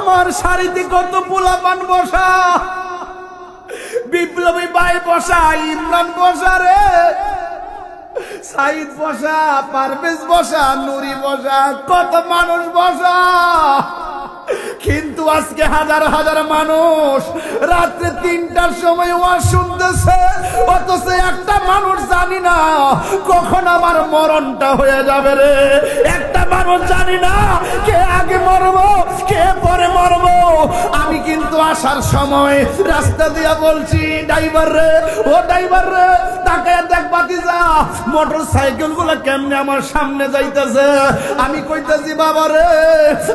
আমার সারিতে কত পোলাপান বসা, বিপ্লবী ভাই বসা, ইমরান বসা রে, সাইদ বসা, পারভেজ বসা, নুরি বসা, কত মানুষ বসা। কিন্তু আজকে হাজার হাজার মানুষ রাত্রে 3টার সময় ওয়াজ শুনতেছে, অথচ একটা মানুষ জানি না কখন আমার মরণটা হয়ে যাবে রে। একটা মানুষ জানি না কে আগে মরবো কে পরে মরবো। আমি কিন্তু আসার সময় রাস্তা দিয়া বলছি, ড্রাইভার রে, ও ড্রাইভার রে, তাকায় দেখ বাতিজা মোটর সাইকেল গুলো কেমনে আমার সামনে যাইতেছে। আমি কইতেছি বাবা রে,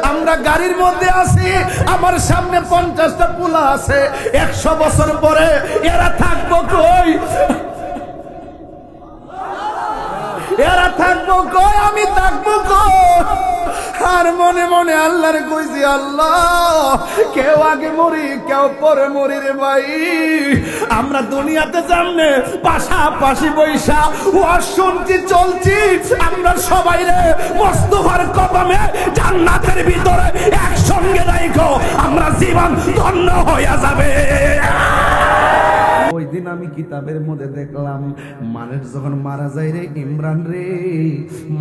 আমরা গাড়ির মধ্যে আছি, আমার সামনে 50টা পোলা আছে, 100 বছর পরে এরা থাকবো কই, এরা থাকবো কই, আমি থাকবো কই। আর মনে মনে আল্লাহরে কইছি, আল্লাহ কেউ আগে মরি কেউ পরে মরি রে ভাই। আমরা দুনিয়াতে জানলে পাশাপাশি বৈশা ওয়াজ শুনছি চলছি, আমরা সবাই রে মুস্তাফার কদমে জান্নাতের ভিতরে একসঙ্গে রাখো, আমরা জীবন ধন্য হয়ে যাবে। ওই দিন আমি কিতাবের মধ্যে দেখলাম, মানুষ যখন মারা যায় রে ইমরান রে,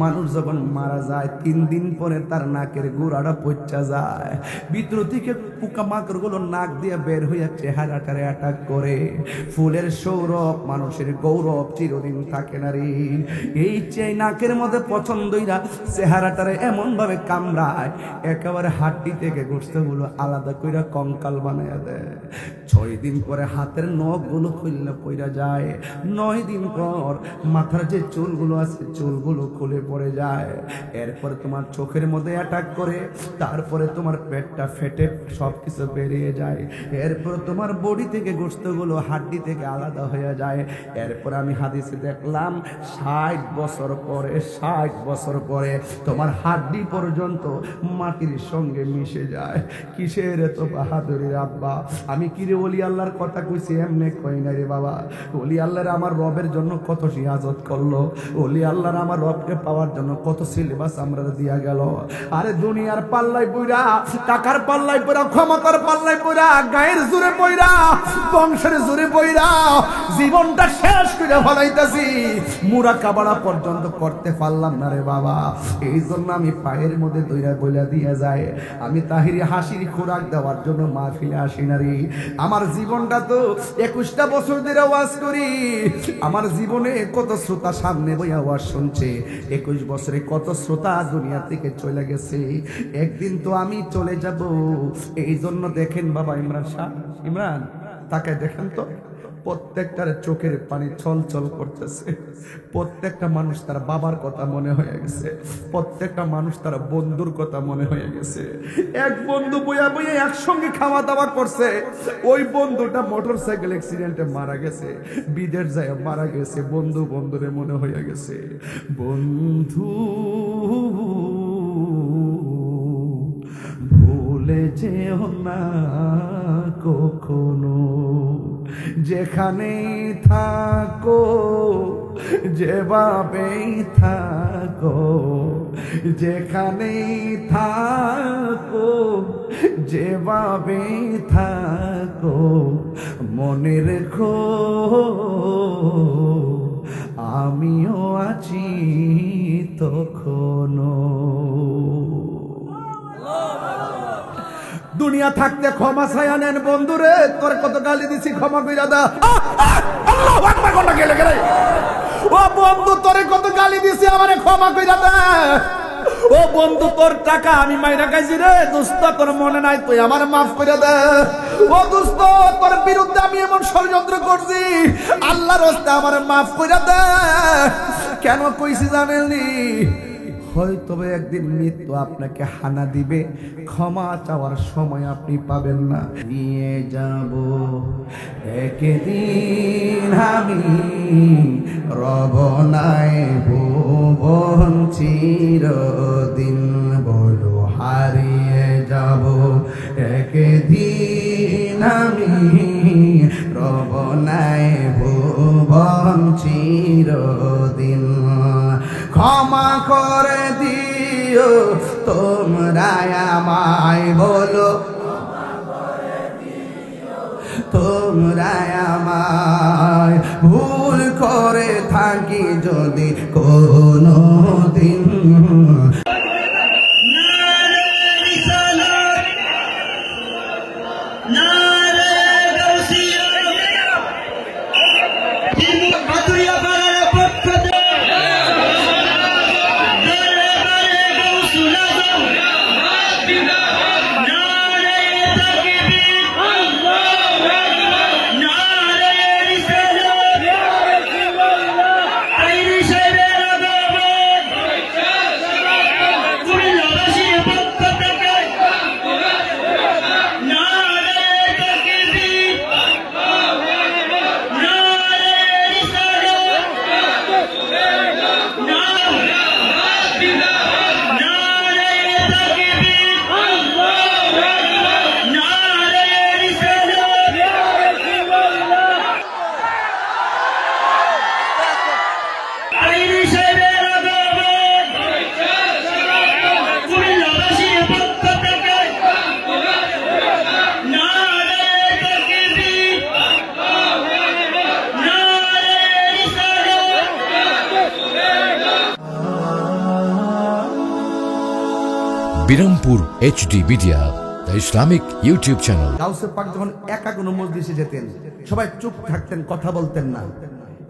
মানুষ যখন মারা যায় 3 দিন পরে তার নাকের গোড়াটা পচা যায়, ভিতর থেকে পোকামাকড় গুলো নাক দিয়ে বের হইয়া চেহারাটারে অ্যাটাক করে। ফুলের সৌরভ মানুষের গৌরব চিরদিন থাকে না রে। এই নাকের মধ্যে পছন্দইরা চেহারাটারে এমন ভাবে কামড়ায়, একেবারে হাড্ডি থেকে গোশত গুলো আলাদা কইরা কঙ্কাল বানাইয়া দেয়। 6 দিন পরে হাতের নখ গুলো খুললে পড়া যায়, 9 দিন পর মাথার যে চুলগুলো আছে চুলগুলো খুলে পড়ে যায়। এরপরে তোমার চোখের মধ্যে অ্যাটাক করে, তারপরে তোমার পেটটা ফেটে সবকিছু বেরিয়ে যায়। এরপর তোমার বডি থেকে গোশতগুলো হাড্ডি থেকে আলাদা হয়ে যায়। এরপর আমি হাদিসে দেখলাম 60 বছর পরে, 60 বছর পরে তোমার হাড্ডি পর্যন্ত মাটির সঙ্গে মিশে যায়। কিসের এত বাহাদুরি আব্বা? আমি কিরে ওলি আল্লাহর কথা কইছি এমনি কই না রে বাবা। ওলি আল্লাহর আমার রবের জন্য কত সিয়াজত করলো, ওলি আল্লাহর আমার রবকে পাওয়ার জন্য কত সিলেবাস আমরা দিয়া গেল। আরে দুনিয়ার পাল্লাই পইরা, টাকার পাল্লাই পইরা, ক্ষমতার পাল্লাই পইরা, গায়ের জোরে পইরা, বংশের জোরে পইরা জীবনটা শেষ করে ফলাইতাছি, মুরাকাবা পর্যন্ত করতে পারলাম না রে বাবা। এই জন্য আমি পায়ের মধ্যে দইরা বইলা দিয়ে যায়, আমি তাহিরি হাসির খোরাক দেওয়ার জন্য মাহফিলে আসি না রে। আমার জীবনটা তো 21টা বছর ধরে ওয়াজ করি, আমার জীবনে কত শ্রোতা সামনে বইয়া ওয়াজ শুনছে, 21 বছরে কত শ্রোতা দুনিয়া থেকে চলে গেছে। একদিন তো আমি চলে যাব। এই জন্য দেখেন বাবা ইমরান শাহ, ইমরান তাকে দেখেন তো, প্রত্যেকটার চোখের পানি ছল ছল করতেছে। প্রত্যেকটা মানুষ তার বাবার কথা মনে হয়ে গেছে, প্রত্যেকটা মানুষ তার বন্ধুর কথা মনে হয়ে গেছে। এক বন্ধু বইয়া বইয়া একসঙ্গে খাওয়া দাওয়া করছে, ওই বন্ধুটা মোটর সাইকেল অ্যাক্সিডেন্টে মারা গেছে, বিদেশ যায় মারা গেছে। বন্ধু বন্ধুরে মনে হয়ে গেছে। বন্ধু ভুলে যেও না কখনো, যেখানেই থাকো যেভাবেই থাকো, যেখানেই থাকো যেভাবেই থাকো, মনে রেখো আমিও আছি তখনো। দুনিয়া থাকতে ক্ষমা চাইয়া নেন বন্ধুরে, তোর কত গালি দিছি ক্ষমা কইরা দা। আল্লাহু আকবার কোনটা গেলে গেলে। ও বন্ধু তোরে কত গালি দিছি, আমারে ক্ষমা কইরা দা। ও বন্ধু তোর টাকা আমি মাইরা খাইছি রে দোস্ত, তোর মনে নাই, তুই আমার মাফ করে দে। ও দোস্ত তোর বিরুদ্ধে আমি এমন ষড়যন্ত্র করছি, আল্লাহর রাস্তে আমার মাফ করে দে। কেন কইছি জানেননি? হয়তো একদিন মৃত্যু আপনাকে হানা দিবে, ক্ষমা চাওয়ার সময় আপনি পাবেন না। নিয়ে যাব একদিন আমি রব নাই ভুবন চিরদিন, বলো হারিয়ে যাব একদিন আমি রব নাই ভুবন চিরদিন। ক্ষমা করে দিও তোমরা আমায়, বলো তোমরা আমায় ভুল করে থাকি যদি কোনো দিন Birampur HD media, the Islamic YouTube channel. গাউসে পাক যখন একা কোনো মজলিসে যেতেন, সবাই চুপ থাকতেন, কথা বলতেন না,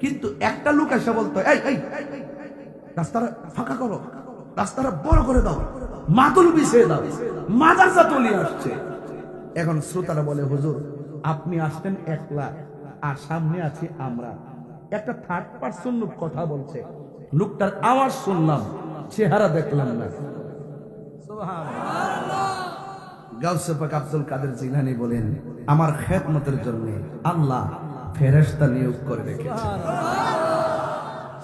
কিন্তু একটা লোক এসে বলতো, এই এই রাস্তাটা ফাঁকা করো, রাস্তাটা বড় করে দাও, মাদুল বিছিয়ে দাও, মাদ্রাসা তলিয়ে আসছে। এখন শ্রোতারা বলে, হুজুর আপনি আসতেন একলা, আর সামনে আছি আমরা। একটা থার্ড পারসন লোক কথা বলছে, লোকটার আওয়াজ শুনলাম, চেহারা দেখলাম না। গাউসে পাক আব্দুল কাদের জিলানী বলেন, আমার খেদমতের জন্য আল্লাহ ফেরেশতা নিয়োগ করে রেখেছে।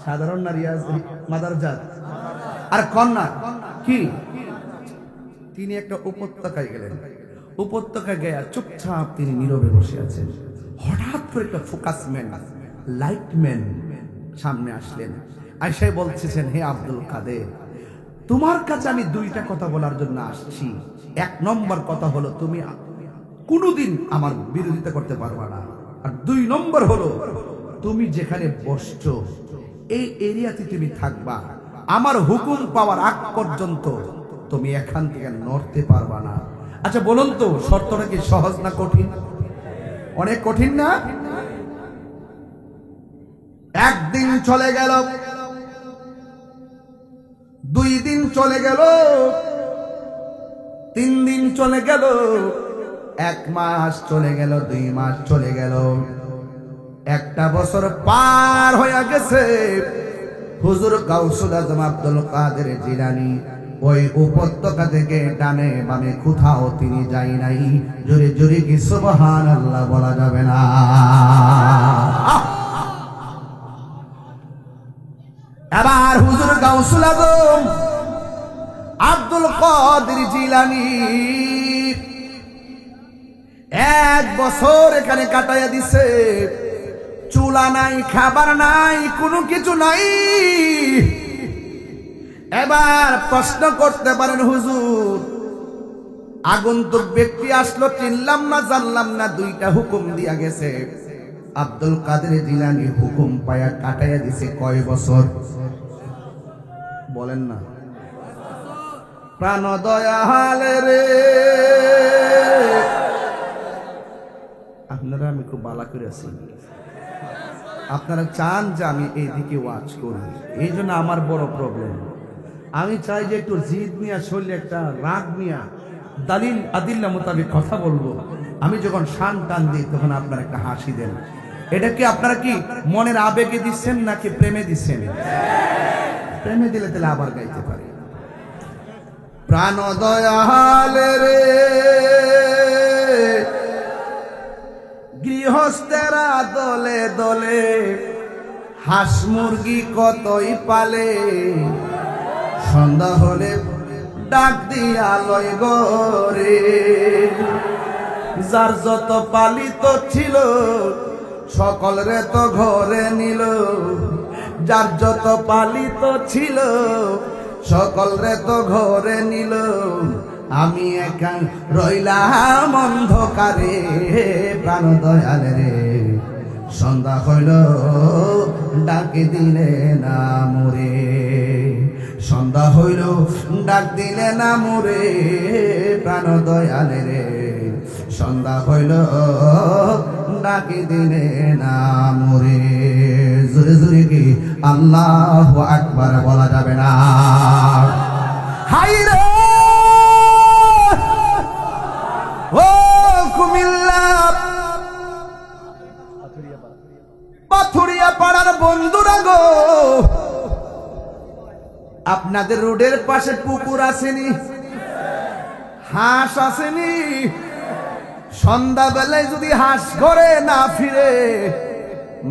সাধারণ না রিয়াজ মাদারজাত আর কন্যা কি, তিনি একটা উপত্যকায় গেলেন, উপত্যকায় গিয়ে চুপচাপ তিনি নীরবে বসে আছেন। হঠাৎ করে একটা ফোকাসম্যান, লাইটম্যান সামনে আসলেন, আইসা বলছেন, হে আব্দুল কাদের, তোমার কাছে আমি দুইটা কথা বলার জন্য আসছি। এক নম্বর কথা হলো, তুমি কোনোদিন আমার বিরোধিতা করতে পারবা না, আর দুই নম্বর হলো, তুমি যেখানে বসছো এই এরিয়াতে তুমি থাকবা, আমার হুকুম পাওয়ার আগ পর্যন্ত তুমি এখান থেকে নড়তে পারবা না। আচ্ছা বলুন তো, শর্তটা কি সহজ না কঠিন? অনেক কঠিন না? একদিন চলে গেল, 2 দিন চলে গেল, 3 দিন চলে গেল, 1 মাস চলে গেল, 2 মাস চলে গেল, 1টা বছর পার হয়ে গেছে। হুজুর গাউসুল আজম আব্দুল কাদের জিলানী ওই উপত্যকা থেকে ডানে বামে কোথাও তিনি যাই নাই। জোরে জোরে কি সুবহানাল্লাহ বলা যাবে না? এবার হুজুর গাউসুল আজম আব্দুল কাদের জিলানী 1 বছর এখানে কাটাইয়া দিছে। চুলা নাই, খাবার নাই, কোনো কিছু নাই। এবার প্রশ্ন করতে পারেন, হুজুর আগন্তুক ব্যক্তি আসলো, চিনলাম না জানলাম না, 2টা হুকুম দিয়া গেছে। আব্দুল কাদের জিলানী হুকুম পায়া কাটাইয়া দিছে কয় বছর? বলেন না। প্রাণ দয়াল রে, আপনারা আমি খুব বালা করে আছি, আপনারা চান যে আমি এইদিকে ওয়াজ করি, এই জন্য আমার বড় প্রবলেম। আমি চাই যে একটু জিদ নিয়ে, শরীরে একটা রাগ নিয়ে, দালিল আদিল্লা মোতাবেক কথা বলবো। আমি যখন শান টান দিই তখন আপনারা একটা হাসি দেন। এটা কি আপনারা কি মনের আবেগে দিচ্ছেন নাকি প্রেমে দিচ্ছেন? প্রেমে দিলে তাহলে আবার গাইতে পারি। প্রাণ দয়াল রে, গৃহস্থেরা দলে দলে, হাঁস মুরগি কতই পালে, সন্ধ্যা হলে ডাক দিয়া লয় গরে। যার যত পালিত ছিল সকল রে তো ঘরে নিল, যার যত পালিত ছিল সকল রে তো ঘরে নিল। আমি একা রইলাম অন্ধকারে প্রাণ দয়াল রে সন্ধ্যা হইল ডাকে দিলে না মোরে সন্ধ্যা হইল ডাক দিলে না মোরে প্রাণ দয়াল রে সন্ধ্যা হইল ডাকে দিলে না মোরে জোরে জোরে কি আল্লাহু আকবার বলা যাবে না হাই রে ও কুমিল্লা পাথুরিয়া পাড়ার বন্ধুরা গো আপনাদের রোডের পাশে পুকুর আসেনি হাঁস আসেনি সন্ধ্যাবেলায় যদি হাঁস ঘরে না ফিরে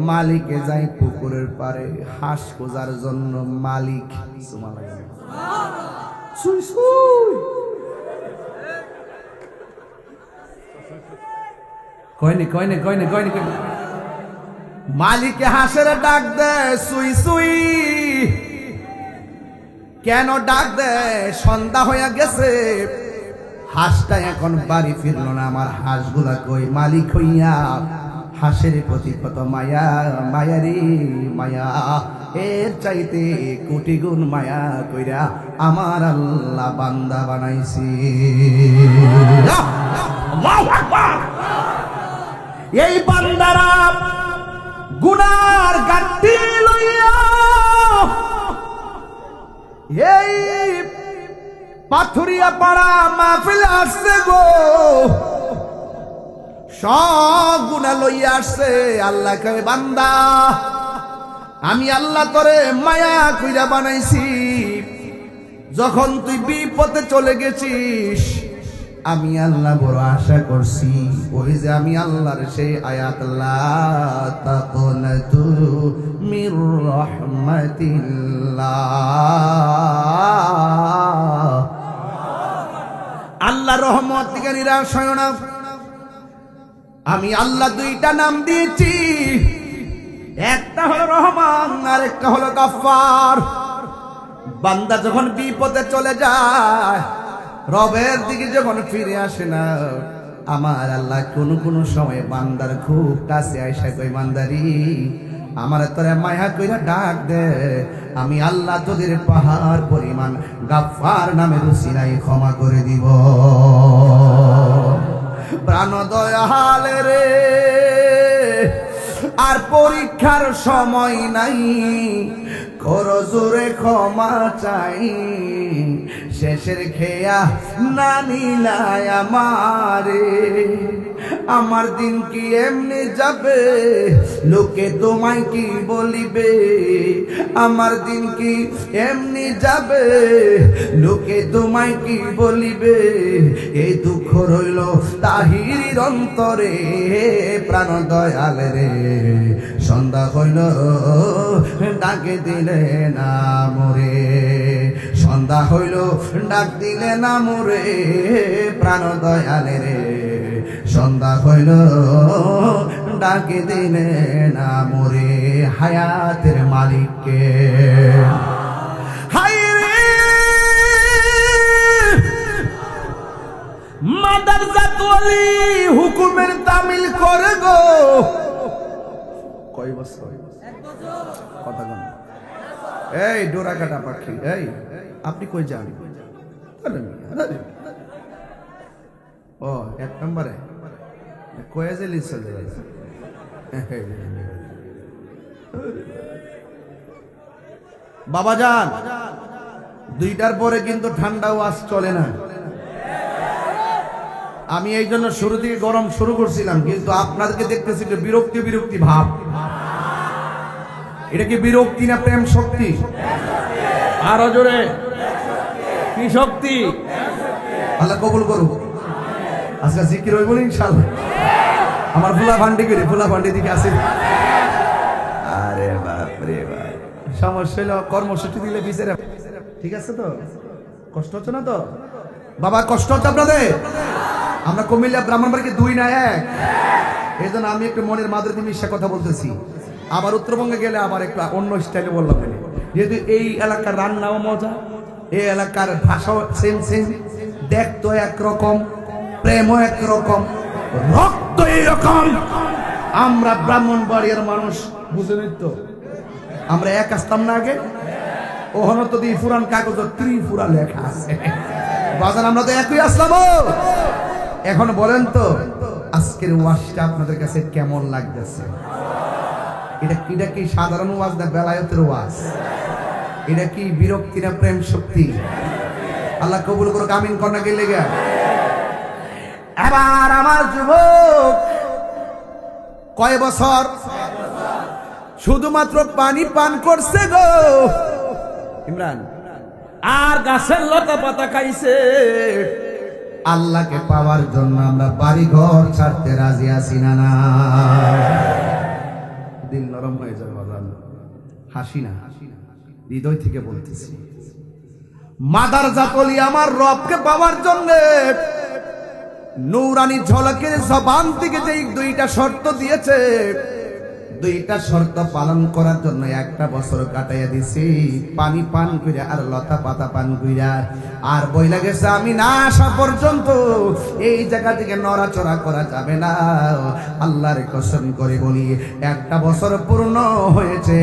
মালিকে যাই পুকুরের পারে হাঁস খোঁজার জন্য মালিক সুই সুই কয়নি কয়নি কয়নি কয়নি কয়নি মালিকে হাঁসের ডাক দেয় সুই সুই কেন ডাক দেয় সন্ধ্যা হয়ে গেছে হাঁসটা এখন বাড়ি ফিরলো না আমার হাঁসগুলা কই মালিক হইয়া হাঁসের প্রতি কত মায়া মায়ারি মায়া এর চাইতে কোটি গুণ মায়া কইরা আমার আল্লাহ বান্দা বানাইছি এই বান্দারা গুনার গাঁটি লইয়া এই পাথুরিয়া পাড়া মাহফিল আসছে গো সব গুনাহ লইয়া আসছে আল্লাহ কয় বান্দা আমি আল্লাহ তোরে মায়া কইরা বানাইছি যখন তুই বিপদে চলে গেছিস আমি আল্লাহ বড় আশা করছি ওই যে আমি আল্লাহর সেই আয়াত লা তাকুনাতু মির রাহমাতিল্লাহ আল্লাহ রহমত থেকে নিরাশ হয় না আমি আল্লাহ দুইটা নাম দিয়েছি একটা হলো রহমান আর একটা হলো গফফার বান্দা যখন বিপদে চলে যায় রবের দিকে যখন ফিরে আসে না আমার আল্লাহ কোন কোন সময় বান্দার খুব কাছে আইসা কই বান্দারি আমার তোরে মায়া কইরা ডাক দে আমি আল্লাহ তোদের পাহাড় পরিমাণ গফফার নামের উসিলায় ক্ষমা করে দিব প্রাণ দয়াল রে আর পরীক্ষার সময় নাই করো জোরে ক্ষমা চাই শেষের খেয়া না নিলায় আমারে আমার দিন কি এমনি যাবে লোকে তোমায় কি বলিবে আমার দিন কি এমনি যাবে লোকে তোমায় কি বলিবে এই দুঃখ রইল তাহিরির অন্তরে প্রাণ দয়াল রে সন্ধ্যা হইল ডাকে দিলে না মোরে সন্ধ্যা হইল ডাক দিলে না মোরে প্রাণ দয়াল রে সন্ধ্যা হইল ডাকে দিলে না মোরে হায়াতের মালিককে হায় রে মাদার জাতওয়ালি হুকুমের তামিল করে গো কয় বছর কথা বল এই ডোরা কাটা পাখি এই আপনি কই যান ও এক নম্বরে কয়ে যে লিস বাবা যান 2টার পরে কিন্তু ঠান্ডা ওয়াজ চলে না আমি এই জন্য শুরু থেকে গরম শুরু করছিলাম কিন্তু আপনাদেরকে দেখতেছি বিরক্তি বিরক্তি ভাব এটা কি বিরক্তি না প্রেম শক্তি আরো জোরে কি শক্তি আল্লাহ কবুল করুক আজকে জিকির হইব ইনশাআল্লাহ আমার ফুলা ভান্ডি দিকে আসে আরে বাপ রে বাপ সমস্যা হলো কর্মসূচি দিলে বিচারে ঠিক আছে তো কষ্ট হচ্ছে না তো বাবা কষ্ট হচ্ছে আপনাদের আমরা কুমিল্লা ব্রাহ্মণবাড়িকে 2 না 1 এই জন্য আমি একটু মনের মাধুরী মিশা কথা বলতেছি আবার উত্তরবঙ্গে গেলে আবার একটু অন্য স্টাইলে বললাম যেহেতু এই এলাকার রান্নাও মজা এই এলাকার ভাষাও সেম দেখতো একরকম, প্রেমও একরকম, রক্ত এইরকম। আমরা ব্রাহ্মণবাড়িয়ার মানুষ, বুঝেন তো, আমরা এক আসতাম না আগে, ওখানে তো দিয়ে পুরান কাগজ ত্রিপুরা লেখা আছে। বাজার আমরা তো একই আসলাম। এখন বলেন তো আজকের ওয়াজটা আপনাদের কাছে কেমন লাগতেছে? এটা কি সাধারণ ওয়াজ না বেলায়েতের ওয়াজ? এটা কি বিরক্তি না প্রেম শক্তি? আল্লাহ কবুল করুক, আমিন করনা গেলে গা। এবার আমার যুবক কয় বছর শুধুমাত্র পানি পান করছে গো ইমরান, আর গাছের লতা পাতা খাইছে। আল্লাহকে পাওয়ার জন্য আমরা বাড়ি ঘর ছাড়তে রাজি আছি না? না, দিল নরম হয়ে যাবে বাজান, হাসি না, হৃদয় থেকে বলতেছি। মাদার জাতলি আমার রবকে পাওয়ার জন্য নূরানি ঝলকের জবান থেকে যে দুইটা শর্ত দিয়েছে, দুইটা শর্ত পালন করার জন্য একটা বছর কাটাইয়া দিছি পানি পান কইরা আর লতা পাতা পান কইরা। আর বইলা গেছে আমি না আসা পর্যন্ত এই জায়গা থেকে নড়াচড়া করা যাবে না। আল্লাহর কসম করে বলি, একটা বছর পূর্ণ হয়েছে,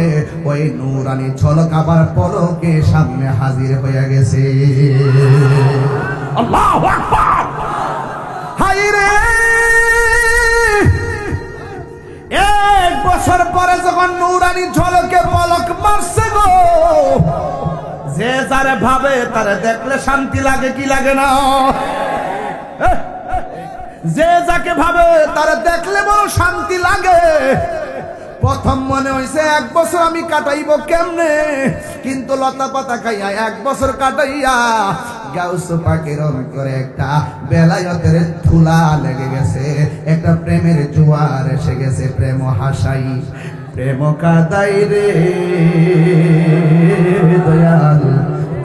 ওই নূরানি ঝলক আবার পলকে সামনে হাজির হয়ে গেছে। আল্লাহু আকবার। হায় রে, এক বছর পরে যখন নূরানি ঝলকে পলক মারছে গো, যে যারে ভাবে তারে দেখলে শান্তি লাগে কি লাগে না? যে যাকে ভাবে তারে দেখলে বড় শান্তি লাগে। প্রথম মনে হইছে এক বছর আমি কাটাইব কেমনে, কিন্তু লতা পাতা খাইয়া এক বছর কাটাইয়া গাউস পাকের অন্তরে একটা বেলায়েতের ধুলা লেগে গেছে, একটা প্রেমের জোয়ার এসে গেছে। প্রেম হাসাই, প্রেম কাদাই রে দয়াল,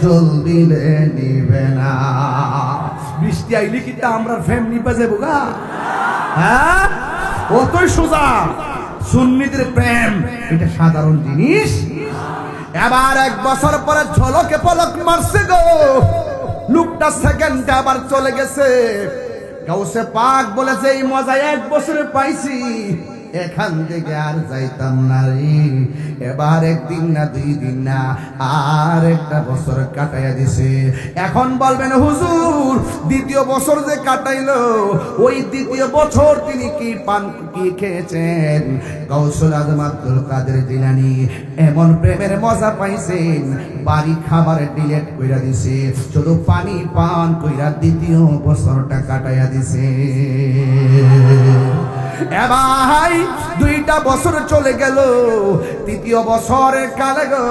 জল দিলে নিবে না। বৃষ্টি আইলে কিন্তু আমরা ফ্রেম নিপে যাবো গা। হ্যাঁ, অতই সোজা। সুন্নিদের প্রেম এটা সাধারণ জিনিস। এবার এক বছর পরে ঝলকে পলক মারছে গো, লোকটা সেকেন্ডে আবার চলে গেছে। গাউসে পাক বলেছে এই মজা এক বছরে পাইছি, এখান থেকে আর যাইতাম না রে। এবার একদিন না, দুই দিন না, আর একটা বছর কাটাইয়া দিছে। এখন বলবেন হুজুর দ্বিতীয় বছর যে কাটাইলো, ওই দ্বিতীয় বছর তিনি কি পান কি খেয়েছেন? গাউসুল আজম আব্দুল কাদের জিলানী এমন প্রেমের মজা পাইছেন, বাড়ি খাবারে ডিলেট কইরা দিছে, শুধু পানি পান কইরা দ্বিতীয় বছরটা কাটাইয়া দিছে। এবার দুইটা বছর চলে গেল, তৃতীয় বছরের কালে গো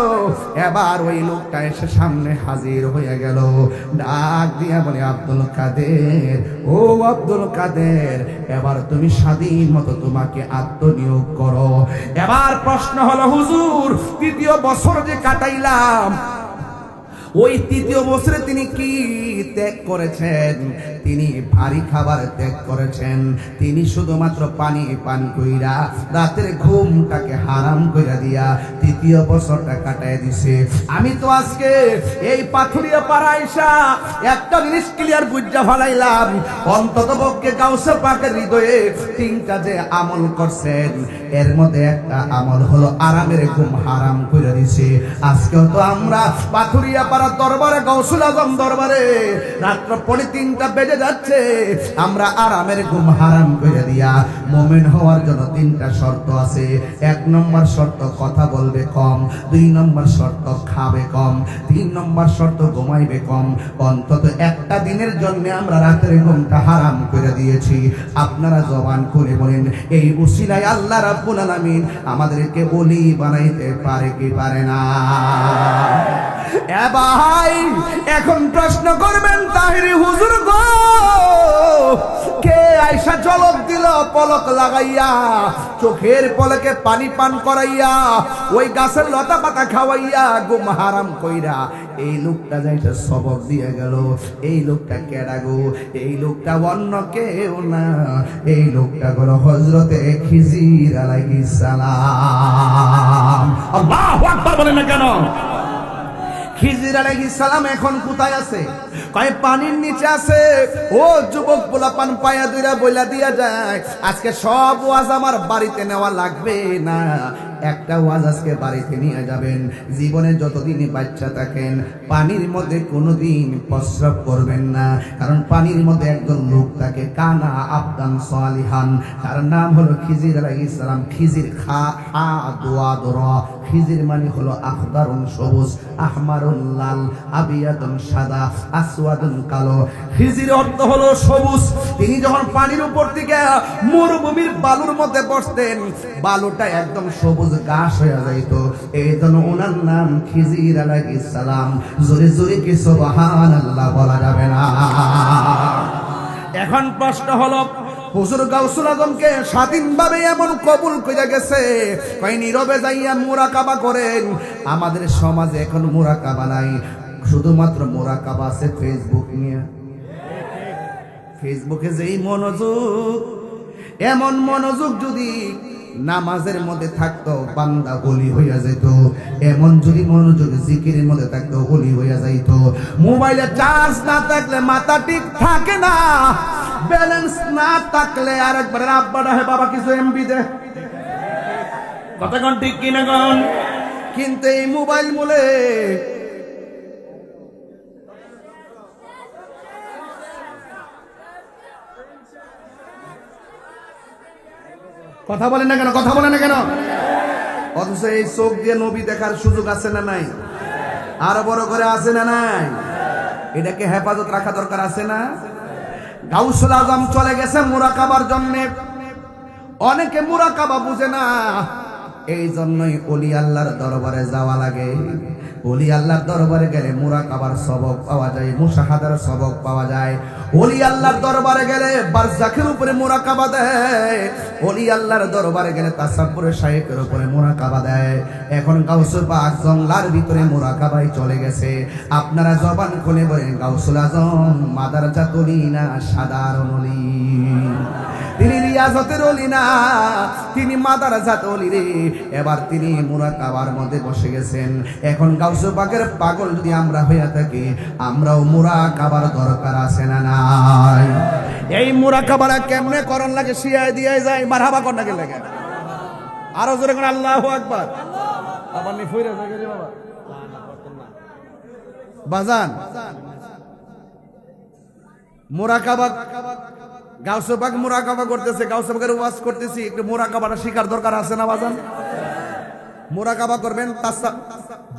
এবার ওই লোকটা এসে সামনে হাজির হয়ে গেল। ডাক দিয়া বলে, আব্দুল কাদের, ও আব্দুল কাদের, এবার তুমি স্বাধীন মতো তোমাকে আত্মনিয়োগ করো। এবার প্রশ্ন হলো হুজুর তৃতীয় বছর যে কাটাইলাম, ওই তৃতীয় বছরে তিনি কি ত্যাগ করেছেন? তিনি ভারী খাবার ত্যাগ করেছেন, তিনি শুধুমাত্র পানি পান কইরা রাতের ঘুমটাকে হারাম কইরা দিয়া তৃতীয় বছরটা কাটায় দিছে। আমি তো আজকে এই পাথুরিয়া পাড়া আইসা একটা জিনিস ক্লিয়ার বুঝা ফেলাইলাম, অন্তত পক্ষে গাউসে পাকের হৃদয়ে তিনটা যে আমল করছেন, এর মধ্যে একটা আমল হলো আরামের ঘুম হারাম কইরা দিছে। আজকেও তো আমরা পাথুরিয়া পাড়া দরবারে, গাউসুল আজম দরবারে রাত্র 3:30 বেজে যাচ্ছে, আমরা আরামের ঘুম হারাম করে দিয়া মুমিন হওয়ার জন্য 3টা শর্ত আছে। 1 নম্বর শর্ত কথা বলবে কম, 2 নম্বর শর্ত খাবে কম, 3 নম্বর শর্ত ঘুমাইবে কম। অন্তত একটা দিনের জন্য আমরা রাতের ঘুমটা হারাম করে দিয়েছি। আপনারা জবান করে বলেন, এই উসিলায় আল্লাহ রাব্বুল আলামিন আমাদেরকে ওলি বানাইতে পারে কি পারে না? এ ভাই, এখন প্রশ্ন করবেন তাহিরি হুজুর গো, কে আইসা ঝলক দিল পলক লাগাইয়া, চোখের পলকে পানি পান করাইয়া, ওই গাছের লতা পাতা খাওয়াইয়া ঘুম হারাম কইরা এই লোকটা যাইতে সবক দিয়ে গেল? এই লোকটা কেডা গো? এই লোকটা অন্য কেউ না, এই লোকটা হলো হযরতে খিজির আলাইহিস সালাম। আল্লাহু আকবার বলেন না কেন? খিজির আলাইহিস সালাম এখন কোথায় আছে? কয় পানির নিচে আছে। ও যুবক পোলাপান পায়া দুইরা বইলা দিয়া যায়, আজকে সব ওয়াজ আমার বাড়িতে নেওয়া লাগবে না, একটা ওয়াজ আজকে বাড়িতে নিয়ে যাবেন। জীবনে যতদিনই বাচ্চা থাকেন পানির মধ্যে কোনোদিন প্রস্রাব করবেন না, কারণ পানির মধ্যে একজন লোক থাকে কানা আবদান সালিহান, তার নাম হলো খিজির আলাইহিস সালাম। খিজির খা হা দোয়া দরা, খিজির মানে হলো আখদারুন সবুজ, আহমারুন লাল, আবিয়াদুন সাদা, আসওয়াদুন কালো। খিজির অর্থ হলো সবুজ। তিনি যখন পানির উপর থেকে মরুভূমির বালুর মধ্যে বসতেন, বালুটা একদম সবুজ ঘাস হয়ে যাইত, এই জন্য ওনার নাম খিজির আলাইহিস সালাম। জোরে জোরে কি সুবহানাল্লাহ বলা যাবে না? এখন প্রশ্ন হলো, হুজুর গাউসুল আজমকে স্বাধীনভাবে এমন কবুল কইরা গেছে, কই নীরবে যাইয়া মুরাকাবা করেন। আমাদের সমাজে এখন মুরাকাবা নাই, শুধুমাত্র মুরাকাবা আছে ফেসবুক নিয়ে। ফেসবুকে যেই মনোযোগ, এমন মনোযোগ যদি নামাজের মধ্যে থাকতো বান্দা ওলি হইয়া যেত, এমন যদি মনোযোগ জিকিরের মধ্যে থাকতো ওলি হইয়া যাইত। মোবাইলে চার্জ না থাকলে মাথা ঠিক থাকে না, ব্যালেন্স না থাকলে আরেকবার আব্বা ডাহে বাবা কিছু এমবি দে, কথা কোন ঠিক কিনা কোন? কিন্তু এই মোবাইল বলে কথা বলেন না কেন? কথা বলেন না কেন? অথচ এই চোখ দিয়ে নবী দেখার সুযোগ আছে না নাই? আরো বড় করে আছে না নাই? এটাকে হেফাজত রাখা দরকার আছে না? গাউসুল আজম চলে গেছে মুরাকাবার জন্য। অনেকে মুরাকাবা বুঝে না, এই জন্যই ওলি আল্লাহর দরবারে যাওয়া লাগে। ওলি আল্লাহর দরবারে গেলে মুরাকাবার সবক পাওয়া যায়, মুশাহাদার সবক পাওয়া যায়। ওলি আল্লাহর দরবারে গেলে বারজাখের উপরে মুরাকাবা দেয়, ওলি আল্লাহর দরবারে গেলে তাসাব্বুরে শাইখের উপরে মুরাকাবা দেয়। এখন গাউসুল পাক জংলার ভিতরে মুরাকাবায় চলে গেছে। আপনারা জবান খুলে বলেন, গাউসুল আজম মাদারজাত ওলি না সাধারণ ওলি? তিনি রিয়াজতের ওলি না, তিনি মাদারজাত ওলি রে। এবার তিনি মুরাকাবার মধ্যে বসে গেছেন। এখন গাউসুল পাকের পাগল যদি আমরা হইয়া থাকি, আমরাও মুরাকাবার দরকার আছে না নাই? এই মুরাকাবাটা কেমনে করন লাগে? শিয়ায় দিয়ে যায় মারহাবা কর না কে লাগে? আরো জোরে করে আল্লাহু আকবার। আবার নি ফইরা যায় রে বাবা বাজান। মুরাকাবা গাউসুল পাক মুরাকাবা করতেছে, গাউসুল পাকের ওয়াজ করতেছি, একটু মুরাকাবাটা শিখার দরকার আছে না বাজান? মুরাকাবা করবেন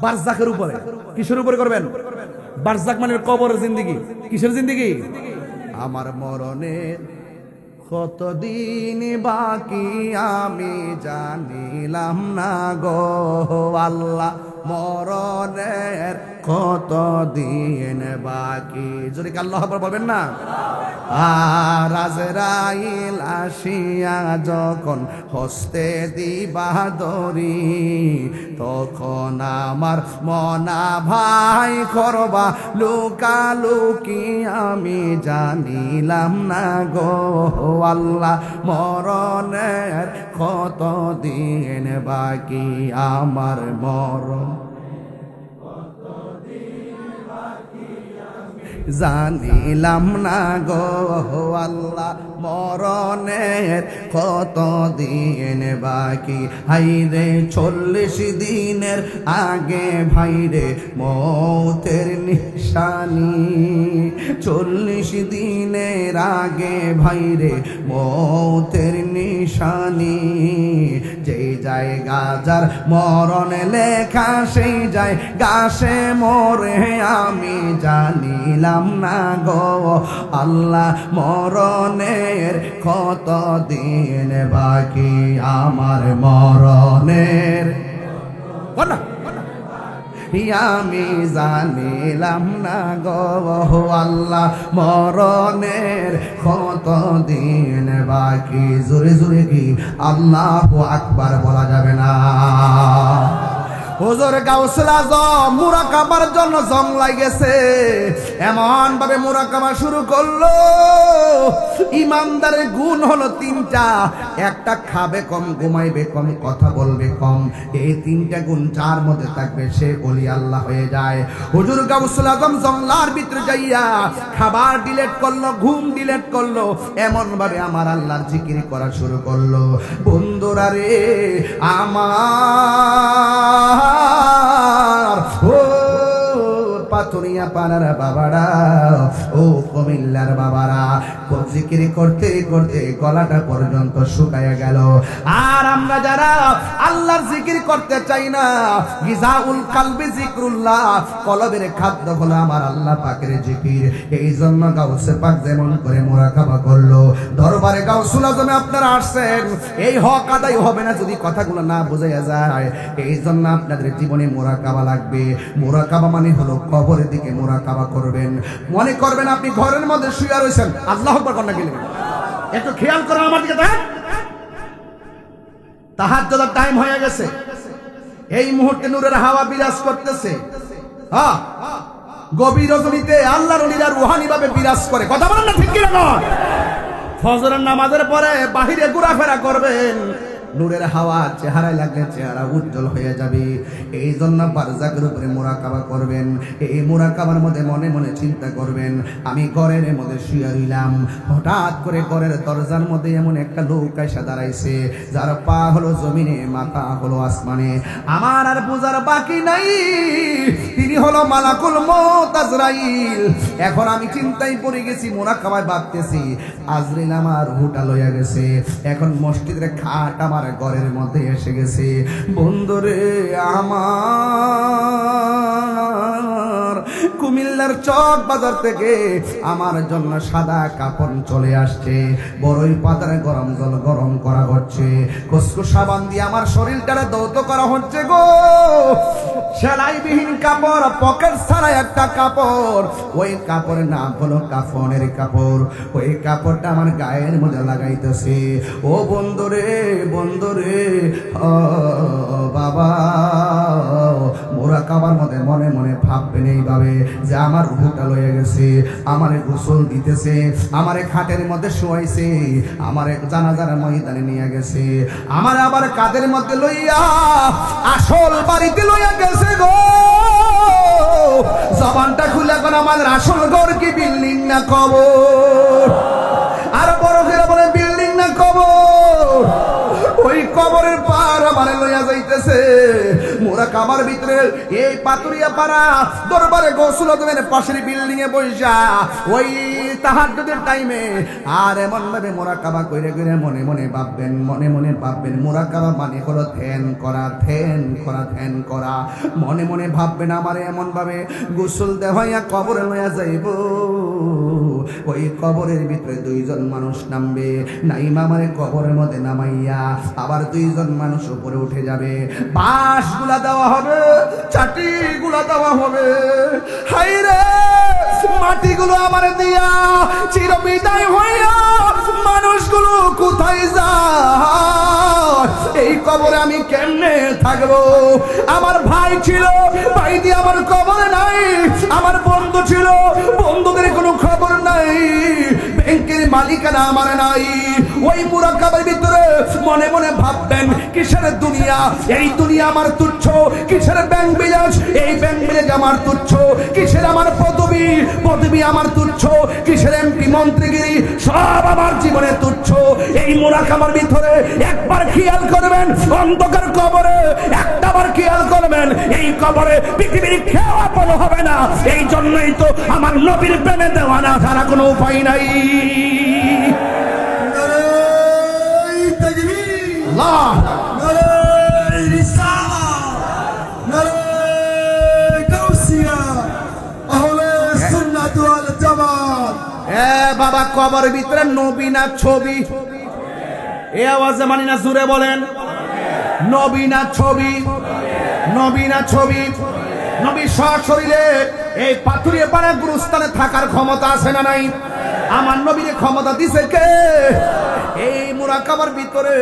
বারজাখের উপরে। কিসের উপরে করবেন? বারজাখ মানে কবরের জিন্দেগি। কিসের জিন্দেগি? আমার মরণের কতদিন বাকি আমি জানিলাম না গো আল্লাহ, মরণের কতদিন বাকি। যদি আল্লাহ আকবার বলবেন না? আর আজরাইল আসিয়া যখন হস্তে দিবা দরি, তখন আমার মনা ভাই করবা লুকালুকি আমি জানিলাম না গো আল্লাহ, মরণের কতদিন বাকি আমার মরণ জানিলাম না গো আল্লাহ, মরণের কতদিন বাকি। হাইরে 40 দিনের আগে ভাইরে মৌতের নিশানি, 40 দিনের আগে ভাইরে মৌতের নিশানি। যেই জায়গা যার মরণ লেখা সেই যায় গাছে মরে আমি জানিলাম না গো আল্লাহ, মরণের কতদিন বাকি আমার মরণের আমি জানিলাম না গো আল্লাহ, মরণের কতদিন বাকি। জোরে জোরে কি আল্লাহু আকবার বলা যাবে না? হুজুর গাউসুল আজম মুরাকাবার জন্য জংলাই গেছে, এমন ভাবে মুরাকাবা শুরু করলো। ইমানদারের গুণ হলো তিনটা, একটা খাবে কম, ঘুমাইবে কম, কথা বলবে কম। এই তিনটা গুণ যার মধ্যে থাকবে সে ওলি আল্লাহ হয়ে যায়। হুজুর গাউসুল আজম জংলার ভিতরে যাইয়া খাবার ডিলেট করলো, ঘুম ডিলেট করলো, এমন ভাবে আমার আল্লাহর জিকির করা শুরু করলো। বন্ধুরা রে আমার, ও পাথুরিয়া পাড়ার বাবারা, ও কুমিল্লার বাবারা, জিকির করতে করতে গলাটা পর্যন্ত শুকায়া গেল। আর আমরা যারা আল্লাহর জিকির করতে চাই না, গিজাউল কালবি জিকরুল্লাহ, কলবের খাদ্য হলো আমার আল্লাহ পাকের জিকির। এই জন্য গাউসে পাক যেমন করে মুরাকাবা করলো, দরবারে গাউসুল আজমে আপনারা আসছেন, এই হক আদায় হবে না যদি কথাগুলো না বোঝাইয়া যায়। এই জন্য আপনাদের জীবনে মুরাকাবা লাগবে। মুরাকাবা মানে হলো কবরের দিকে মুরাকাবা করবেন। মনে করবেন আপনি ঘরের মধ্যে শুয়ে রয়েছেন, আল্লাহু আকবার কন্যা গেলেন, একটু খেয়াল করেন আমার দিকে। তাহাজ্জুদের টাইম হয়ে গেছে, এই মুহূর্তে নূরের হাওয়া বিরাজ করতেছে। হ্যাঁ, গভীর রজনীতে আল্লাহর ওলিরা রুহানি ভাবে বিরাজ করে। কথা বলেন না, ঠিক কি না? ফজরের নামাজের পরে বাহিরে ঘোরাফেরা করবেন, নূরের হাওয়া চেহারায় লাগলে চেহারা উজ্জ্বল হয়ে যাবে। এই জন্য বারজাকের উপরে মুরাকাবা করবেন। এই মুরাকাবার মধ্যে মনে মনে চিন্তা করবেন, আমি ঘরের মধ্যে শুয়ে রইলাম, হঠাৎ করে ঘরের দরজার মধ্যে এমন একটা লোক এসে দাঁড়াইছে, যার পা হলো জমিনে, মাথা হলো আসমানে। আমার আর বোঝার বাকি নাই, তিনি হলো মালাকুল মউত আজরাইল। এখন আমি চিন্তায় পড়ে গেছি, মুরাকাবায় ভাবতেছি আজরাইল আমার রূহটা লইয়া গেছে। এখন মসজিদের খাট আমার ঘরের মধ্যে এসে গেছে। বন্ধুরে আমার, কুমিল্লার চক বাজার থেকে আমার জন্য সাদা কাপড় চলে আসছে, বড়ই পাতার গরম জল গরম করা হচ্ছে, কসকো সাবান দিয়ে আমার শরীরটারে দৌত করা হচ্ছে গো। সেলাইবিহীন কাপড়, পকেট ছাড়া একটা কাপড়, ওই কাপড়ের নাম হলো কাফনের কাপড়। ওই কাপড়টা আমার গায়ের মধ্যে লাগাইতেছে। ও বন্ধুরে, বন্ধুরে, ও বাবা, মুরাকাবার মধ্যে মনে মনে ভাববেন এইভাবে যে আমার রূহটা লয়ে গেছে, আমারে গোসল দিতেছে, আমারে খাটের মধ্যে শোয়াইছে, আমারে জানাজার ময়দানে নিয়ে গেছে, আমার আবার কাদের মধ্যে লইয়া আসল বাড়িতে লইয়া গেছে গো। জবানটা খুলে এখন আমাদের আসল ঘর কি বিল্ডিং না কবর? আর বড় করে বলে বিল্ডিং না কবর? ওই কবরের পার আমারে লইয়া যাইতেছে। মুরাকাবার ভিতরে এই পাতুরিয়া পাড়া দরবারে গাউসুল আজমের পাশের বিল্ডিং এ বইসা ওই তাহাজ্জুদের টাইমে আর এমন ভাবে মুরাকাবা কইরে কইরে মনে মনে ভাববেন, মনে মনে ভাববেন। মুরাকাবা মানে হলো ধ্যান করা, ধ্যান করা, ধ্যান করা। মনে মনে ভাববেন আমারে এমন ভাবে গোসল দেওয়াইয়া কবরে লইয়া যাইব। ওই কবরের ভিতরে দুইজন মানুষ নামবে, নাইমা আমারে কবরের মধ্যে নামাইয়া আবার দুইজন মানুষ উপরে উঠে যাবে। বাঁশ গুলা দেওয়া হবে, চাটি গুলা দেওয়া হবে। হাই রে, মাটি গুলো আমার দিয়া চির বিদায় হইয়া মানুষগুলো কোথায় যায়? এই কবরে আমি কেমনে থাকবো? আমার ভাই ছিল, ভাই দিয়ে আমার কবরে নাই। আমার বন্ধু ছিল, বন্ধুদের কোনো খবর নাই। ব্যাংকের মালিকানা আমার নাই। ওই মুরাকাবার ভিতরে মনে মনে ভাববেন, কিসের দুনিয়া? এই দুনিয়া আমার তুচ্ছ। কিসের ব্যাংক বিলাস? এই ব্যাংক বিলাস আমার তুচ্ছ। কিসের আমার পদবি? পদবি আমার তুচ্ছ। কিসের এমপি মন্ত্রীগিরি? সব আমার জীবনে তুচ্ছ। এই মুরাকাবার ভিতরে একবার খেয়াল করবেন, অন্ধকার কবরে একটাবার খেয়াল করবেন, এই কবরে পৃথিবীর কেউ আপন হবে না। এই জন্যই তো আমার নবীর প্রেমে দেওয়ানা ছাড়া কোনো উপায় নাই। বাবা, কবরের ভিতরে নবী না ছবি? এ আওয়াজে মানি না, জুড়ে বলেন। নবী না ছবি? নবী না ছবি? নবী সশরীরে এই পাথুরিয়া পাড়া গুরুস্থানে থাকার ক্ষমতা আছে না নাই? আমার নবীর ক্ষমতা দিছে কে? এই মুরাকাবার ভিতরে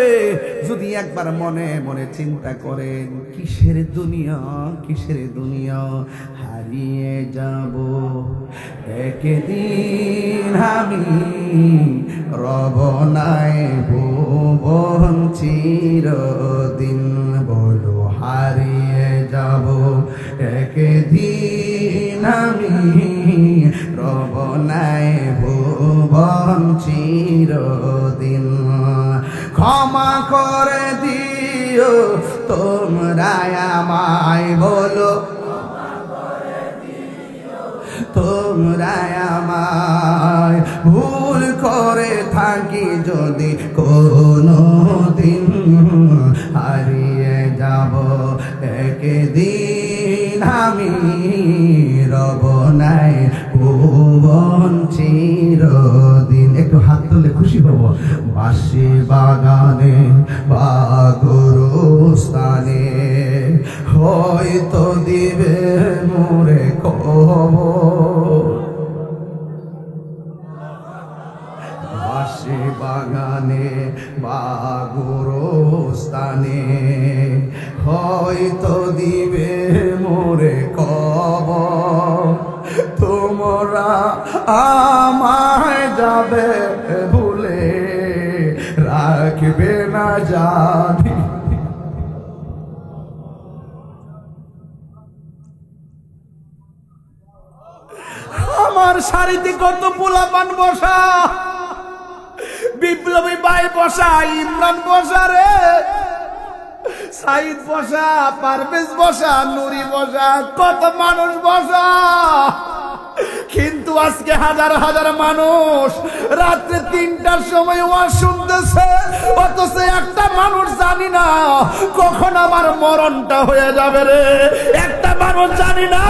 যদি একবার মনে মনে চিন্তা করেন, কিসের দুনিয়া, কিসের দুনিয়া, হারিয়ে যাব একদিন আমি, রব নাই ভুবন চিরদিন, বলো হারিয়ে যাব একদিন আমি, রব নাই ভুবন চিরদিন। ক্ষমা করে দিও তোমরা আমায়, বলো তোমরা আমায়, ভুল করে থাকি যদি কোনো দিন, হারিয়ে যাব একদিন আমি, রব নাই ভুবন চিরদিন। একটু হাত তুলে খুশি হব। বাঁশি বাগানে বা গুরুস্থানে হয়তো দিবে মোরে খবর, বাঁশি বাগানে বা গুরুস্থানে হয়তো দিবে মোরে খবর, তোমরা আমায় যাবে ভুলে, রাখবে না জানি। আমার সারিতে কত পোলাপান বসা, বিপ্লবী ভাই বসা, ইমরান বসা রে, সাইদ বসা, পারভেজ বসা, নুরি বসা, কত মানুষ বসা। কিন্তু আজকে হাজার হাজার মানুষ রাত্রে 3টার সময় ওয়াজ শুনতেছে, অথচ একটা মানুষ জানি না কখন আমার মরণটা হয়ে যাবে রে। একটা মানুষ জানি না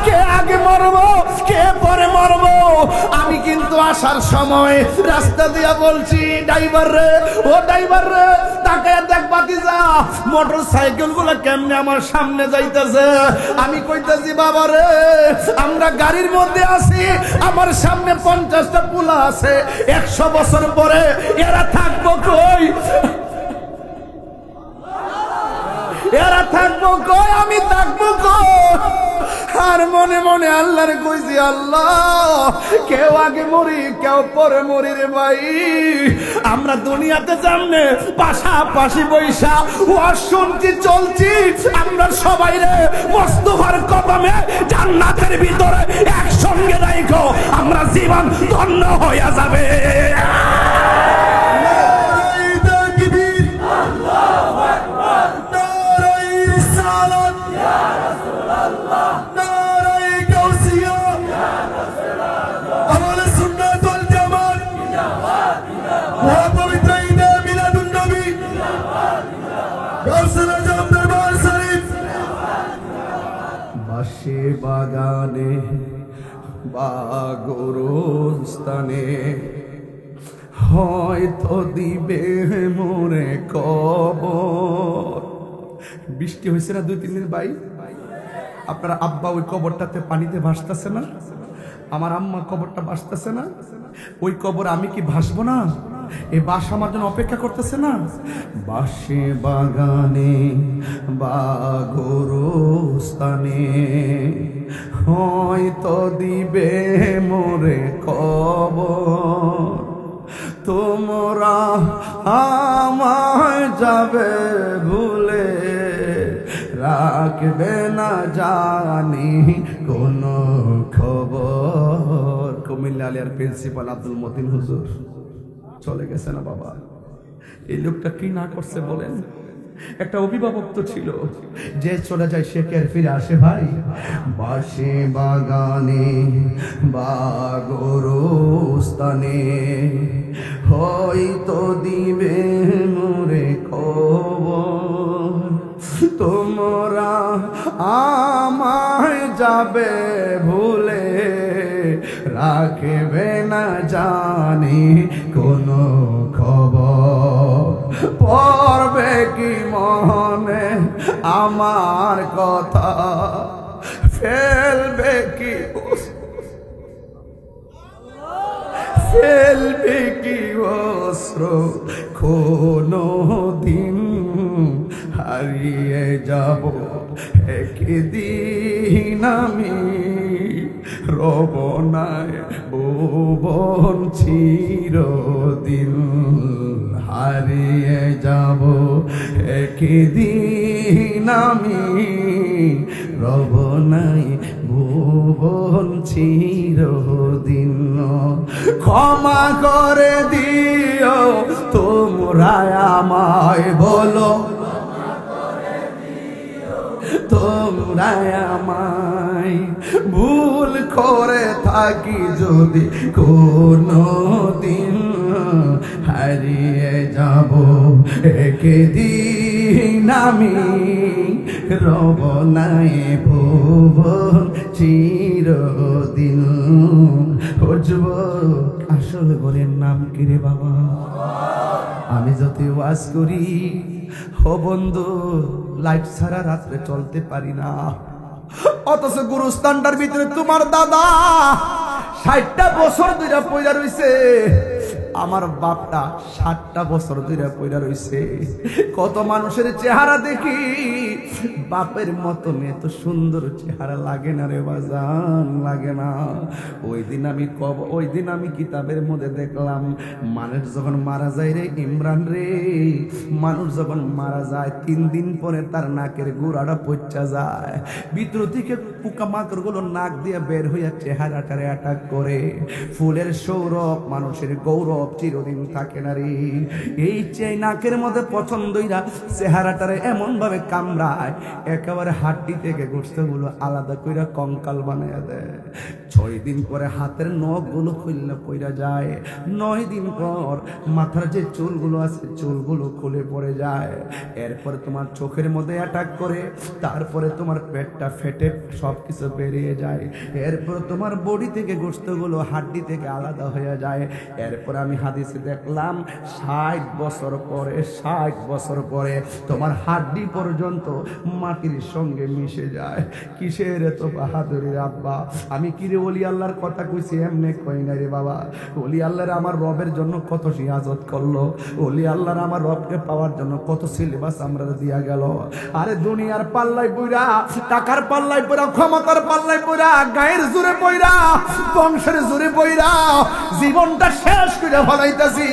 কে আগে মরবো কে পরে মরবো। আমি কিন্তু আসার সময় রাস্তা দিয়া বলছি, ড্রাইভার রে, ও ড্রাইভার রে, তাকায় দেখ বাতিজা মোটর সাইকেল গুলো কেমনে আমার সামনে যাইতেছে। আমি কইতেছি বাবা রে, আমরা গাড়ির মধ্যে আছি, আমার সামনে 50টা পোলা আছে, 100 বছর পরে এরা থাকবো কই? এরা থাকবো কই? আমি থাকবো কই? আর মনে মনে আল্লাহরে কইছি, আল্লাহ কেউ আগে মরি কেউ পরে মরি রে ভাই। আমরা দুনিয়াতে জানলে পাশাপাশি বৈশা ওয়াজ শুনছি চলছি, আমরা সবাই রে মুস্তাফার কদমে জান্নাতের ভিতরে একসঙ্গে রাখো, আমরা জীবন ধন্য হয়ে যাবে। বাঁশি বাগানে বা গুরুস্থানে হয়তো দিবে মোরে কবর। বৃষ্টি হয়েছে না 2-3 দিন ভাই? আপনার আব্বা ওই কবরটাতে পানিতে ভাসতেছে না? আমার আম্মা কবরটা ভাসতেছে না? ওই কবর আমি কি ভাসবো না? এই বাস আমার জন্য অপেক্ষা করতেছে না? বাঁশি বাগানে বা গুরুস্থানে হয়তো দিবে মোরে খবর, তোমরা আমায় যাবে ভুলে, রাখবে না জানি কোন খবর। কুমিল্লা আলিয়ার প্রিন্সিপাল আব্দুল মতিন হুজুর চলে গেছে না বাবা? এই লোকটা কি না করছে বলেন? একটা অভিভাবক তো ছিল, যে চলে যায় সে কে আর ফিরে আসে ভাই? বাঁশি বাগানে বা গুরুস্থানে হয়তো দিবে মোরে খবর, তোমরা আমায় যাবে ভুলে, রাখবে না জানি কোনো খবর। পড়বে কি মনে আমার কথা, ফেলবে কি ফেলবে কি অস্ত্র কোনো দিন হারিয়ে যাব একদিন আমি রব নাই ভুবন চিরদিন হারিয়ে যাব একদিন আমি রব নাই ভুবন চিরদিন ক্ষমা করে দিও তোমরা আমায় বলো তোমরা আমায় ভুল করে থাকি যদি কোনো দিন হারিয়ে যাব একদিন আমি রব নাই ভুবন চিরদিন। ও যুবক, আসল ঘরের নাম কি রে বাবা? আমি যত ওয়াজ করি, ও বন্ধু, লাইট ছাড়া রাত্রে চলতে পারি না, অথচ গুরুস্থানটার ভিতরে তোমার দাদা 60টা বছর ধরে পয়রা রইছে, আমার বাপটা 60টা বছর ধরে পয়রা রইছে। কত মানুষের চেহারা দেখি, বাপের মতন এত সুন্দর চেহারা লাগে না রে বাজান, লাগে না। ওই দিন আমি কিতাবের মধ্যে দেখলাম, মানুষ যখন মারা যায় রে ইমরান রে, মানুষ যখন মারা যায় 3 দিন পরে তার নাকের গোড়াটা পচা যায়, ভিতর থেকে পোকামাকড় গুলো নাক দিয়ে বের হইয়া চেহারাটারে অ্যাটাক করে। ফুলের সৌরভ, মানুষের গৌরব চিরদিন থাকে না রে। এই নাকের মধ্যে পছন্দইরা চেহারাটারে এমন ভাবে কামড়ায়, একেবারে হাড্ডি থেকে গোশতগুলো আলাদা কইরা কঙ্কাল বানাইয়া দেয়। 6 দিন পরে হাতের নখগুলো খুললে পড়া যায়, 9 দিন পর মাথার যে চুলগুলো আছে চুলগুলো খুলে পড়ে যায়। এরপরে তোমার চোখের মধ্যে অ্যাটাক করে, তারপরে তোমার পেটটা ফেটে সবকিছু বেরিয়ে যায়। এরপর তোমার বডি থেকে গোশতগুলো হাড্ডি থেকে আলাদা হয়ে যায়। এরপর আমি হাদিসে দেখলাম 60 বছর পরে তোমার হাড্ডি পর্যন্ত মাটির সঙ্গে মিশে যায়। কিসের এত বাহাদুরি আব্বা? আমি কি রে ওলি আল্লাহর কথা কইছি, এমনি কই না রে বাবা। ওলি আল্লাহর আমার রবের জন্য কত সিয়াজত করলো, ওলি আল্লাহর আমার রবকে পাওয়ার জন্য কত সিলেবাস আমরা দিয়া গেল। আরে দুনিয়ার পাল্লাই পইরা, টাকার পাল্লাই পইরা, ক্ষমতার পাল্লাই পইরা, গায়ের জোরে পইরা, বংশের জোরে পইরা জীবনটা শেষ করে ফলাইতাছি,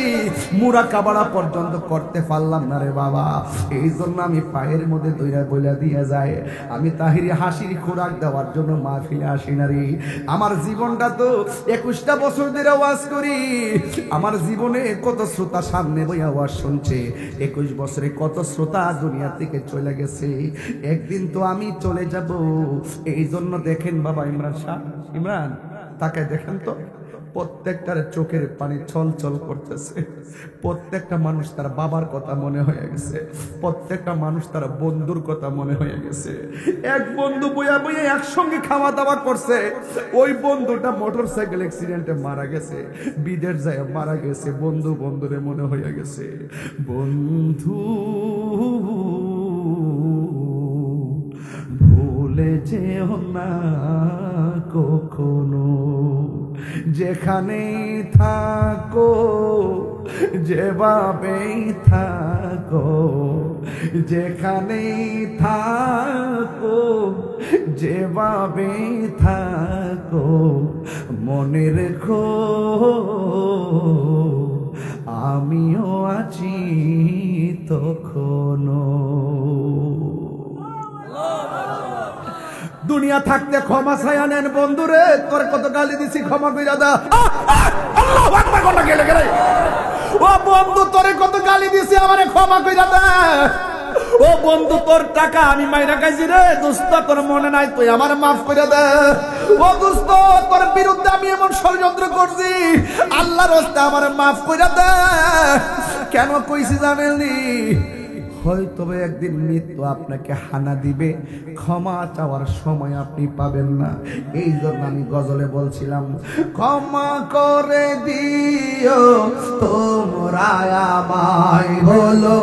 মুরাকাবা পর্যন্ত করতে পারলাম না রে বাবা। এই জন্য আমি পায়ের মধ্যে দইরা বইলা দিয়ে যায়, আমি তাহিরি হাসির খোরাক দেওয়ার জন্য মাহফিলে আসি না রে। আমার জীবনটা তো 21টা বছর ধরে ওয়াজ করি, আমার জীবনে কত শ্রোতা সামনে বইয়া ওয়াজ শুনছে, 21 বছরে কত শ্রোতা দুনিয়া থেকে চলে গেছে, একদিন তো আমি চলে যাব। এই জন্য দেখেন বাবা ইমরান তাকে দেখেন তো, প্রত্যেকটার চোখের পানি ছল ছল করতেছে। প্রত্যেকটা মানুষ তার বাবার কথা মনে হয়ে গেছে, প্রত্যেকটা মানুষ তার বন্ধুর কথা মনে হয়ে গেছে। এক বন্ধু বইয়া বইয়া একসঙ্গে খাওয়া দাওয়া করছে, ওই বন্ধুটা মোটরসাইকেল অ্যাক্সিডেন্টে মারা গেছে, বিদেশ যায় মারা গেছে। বন্ধুরে মনে হয়ে গেছে। বন্ধু ভুলে যেও না কখনো, যেখানেই থাকো, যেভাবেই থাকো, যেখানেই থাকো, যেভাবেই থাকো, মনে রেখো আমিও আছি তখনো। দুনিয়া থাকতে ক্ষমা ছায়া নেন বন্ধুরে, তোর কত গালি দিছি, ক্ষমা কইরা দা। আল্লাহু আকবার কথা গেলে গেলে, ও বন্ধু তোরে কত গালি দিছি, আমারে ক্ষমা কইরা দা। ও বন্ধু তোর টাকা আমি মাইরা খাইছি রে দোস্ত, তোর মনে নাই, তুই আমার মাফ করে দে। ও দোস্ত তোর বিরুদ্ধে আমি এমন ষড়যন্ত্র করছি, আল্লাহর রাস্তায় আমার মাফ করে দে। কেন কইছি জানেননি? হয়তো একদিন মৃত্যু আপনাকে হানা দিবে, ক্ষমা চাওয়ার সময় আপনি পাবেন না। এই জন্য আমি গজলে বলছিলাম, ক্ষমা করে দিও তোমরা আমায় বলো,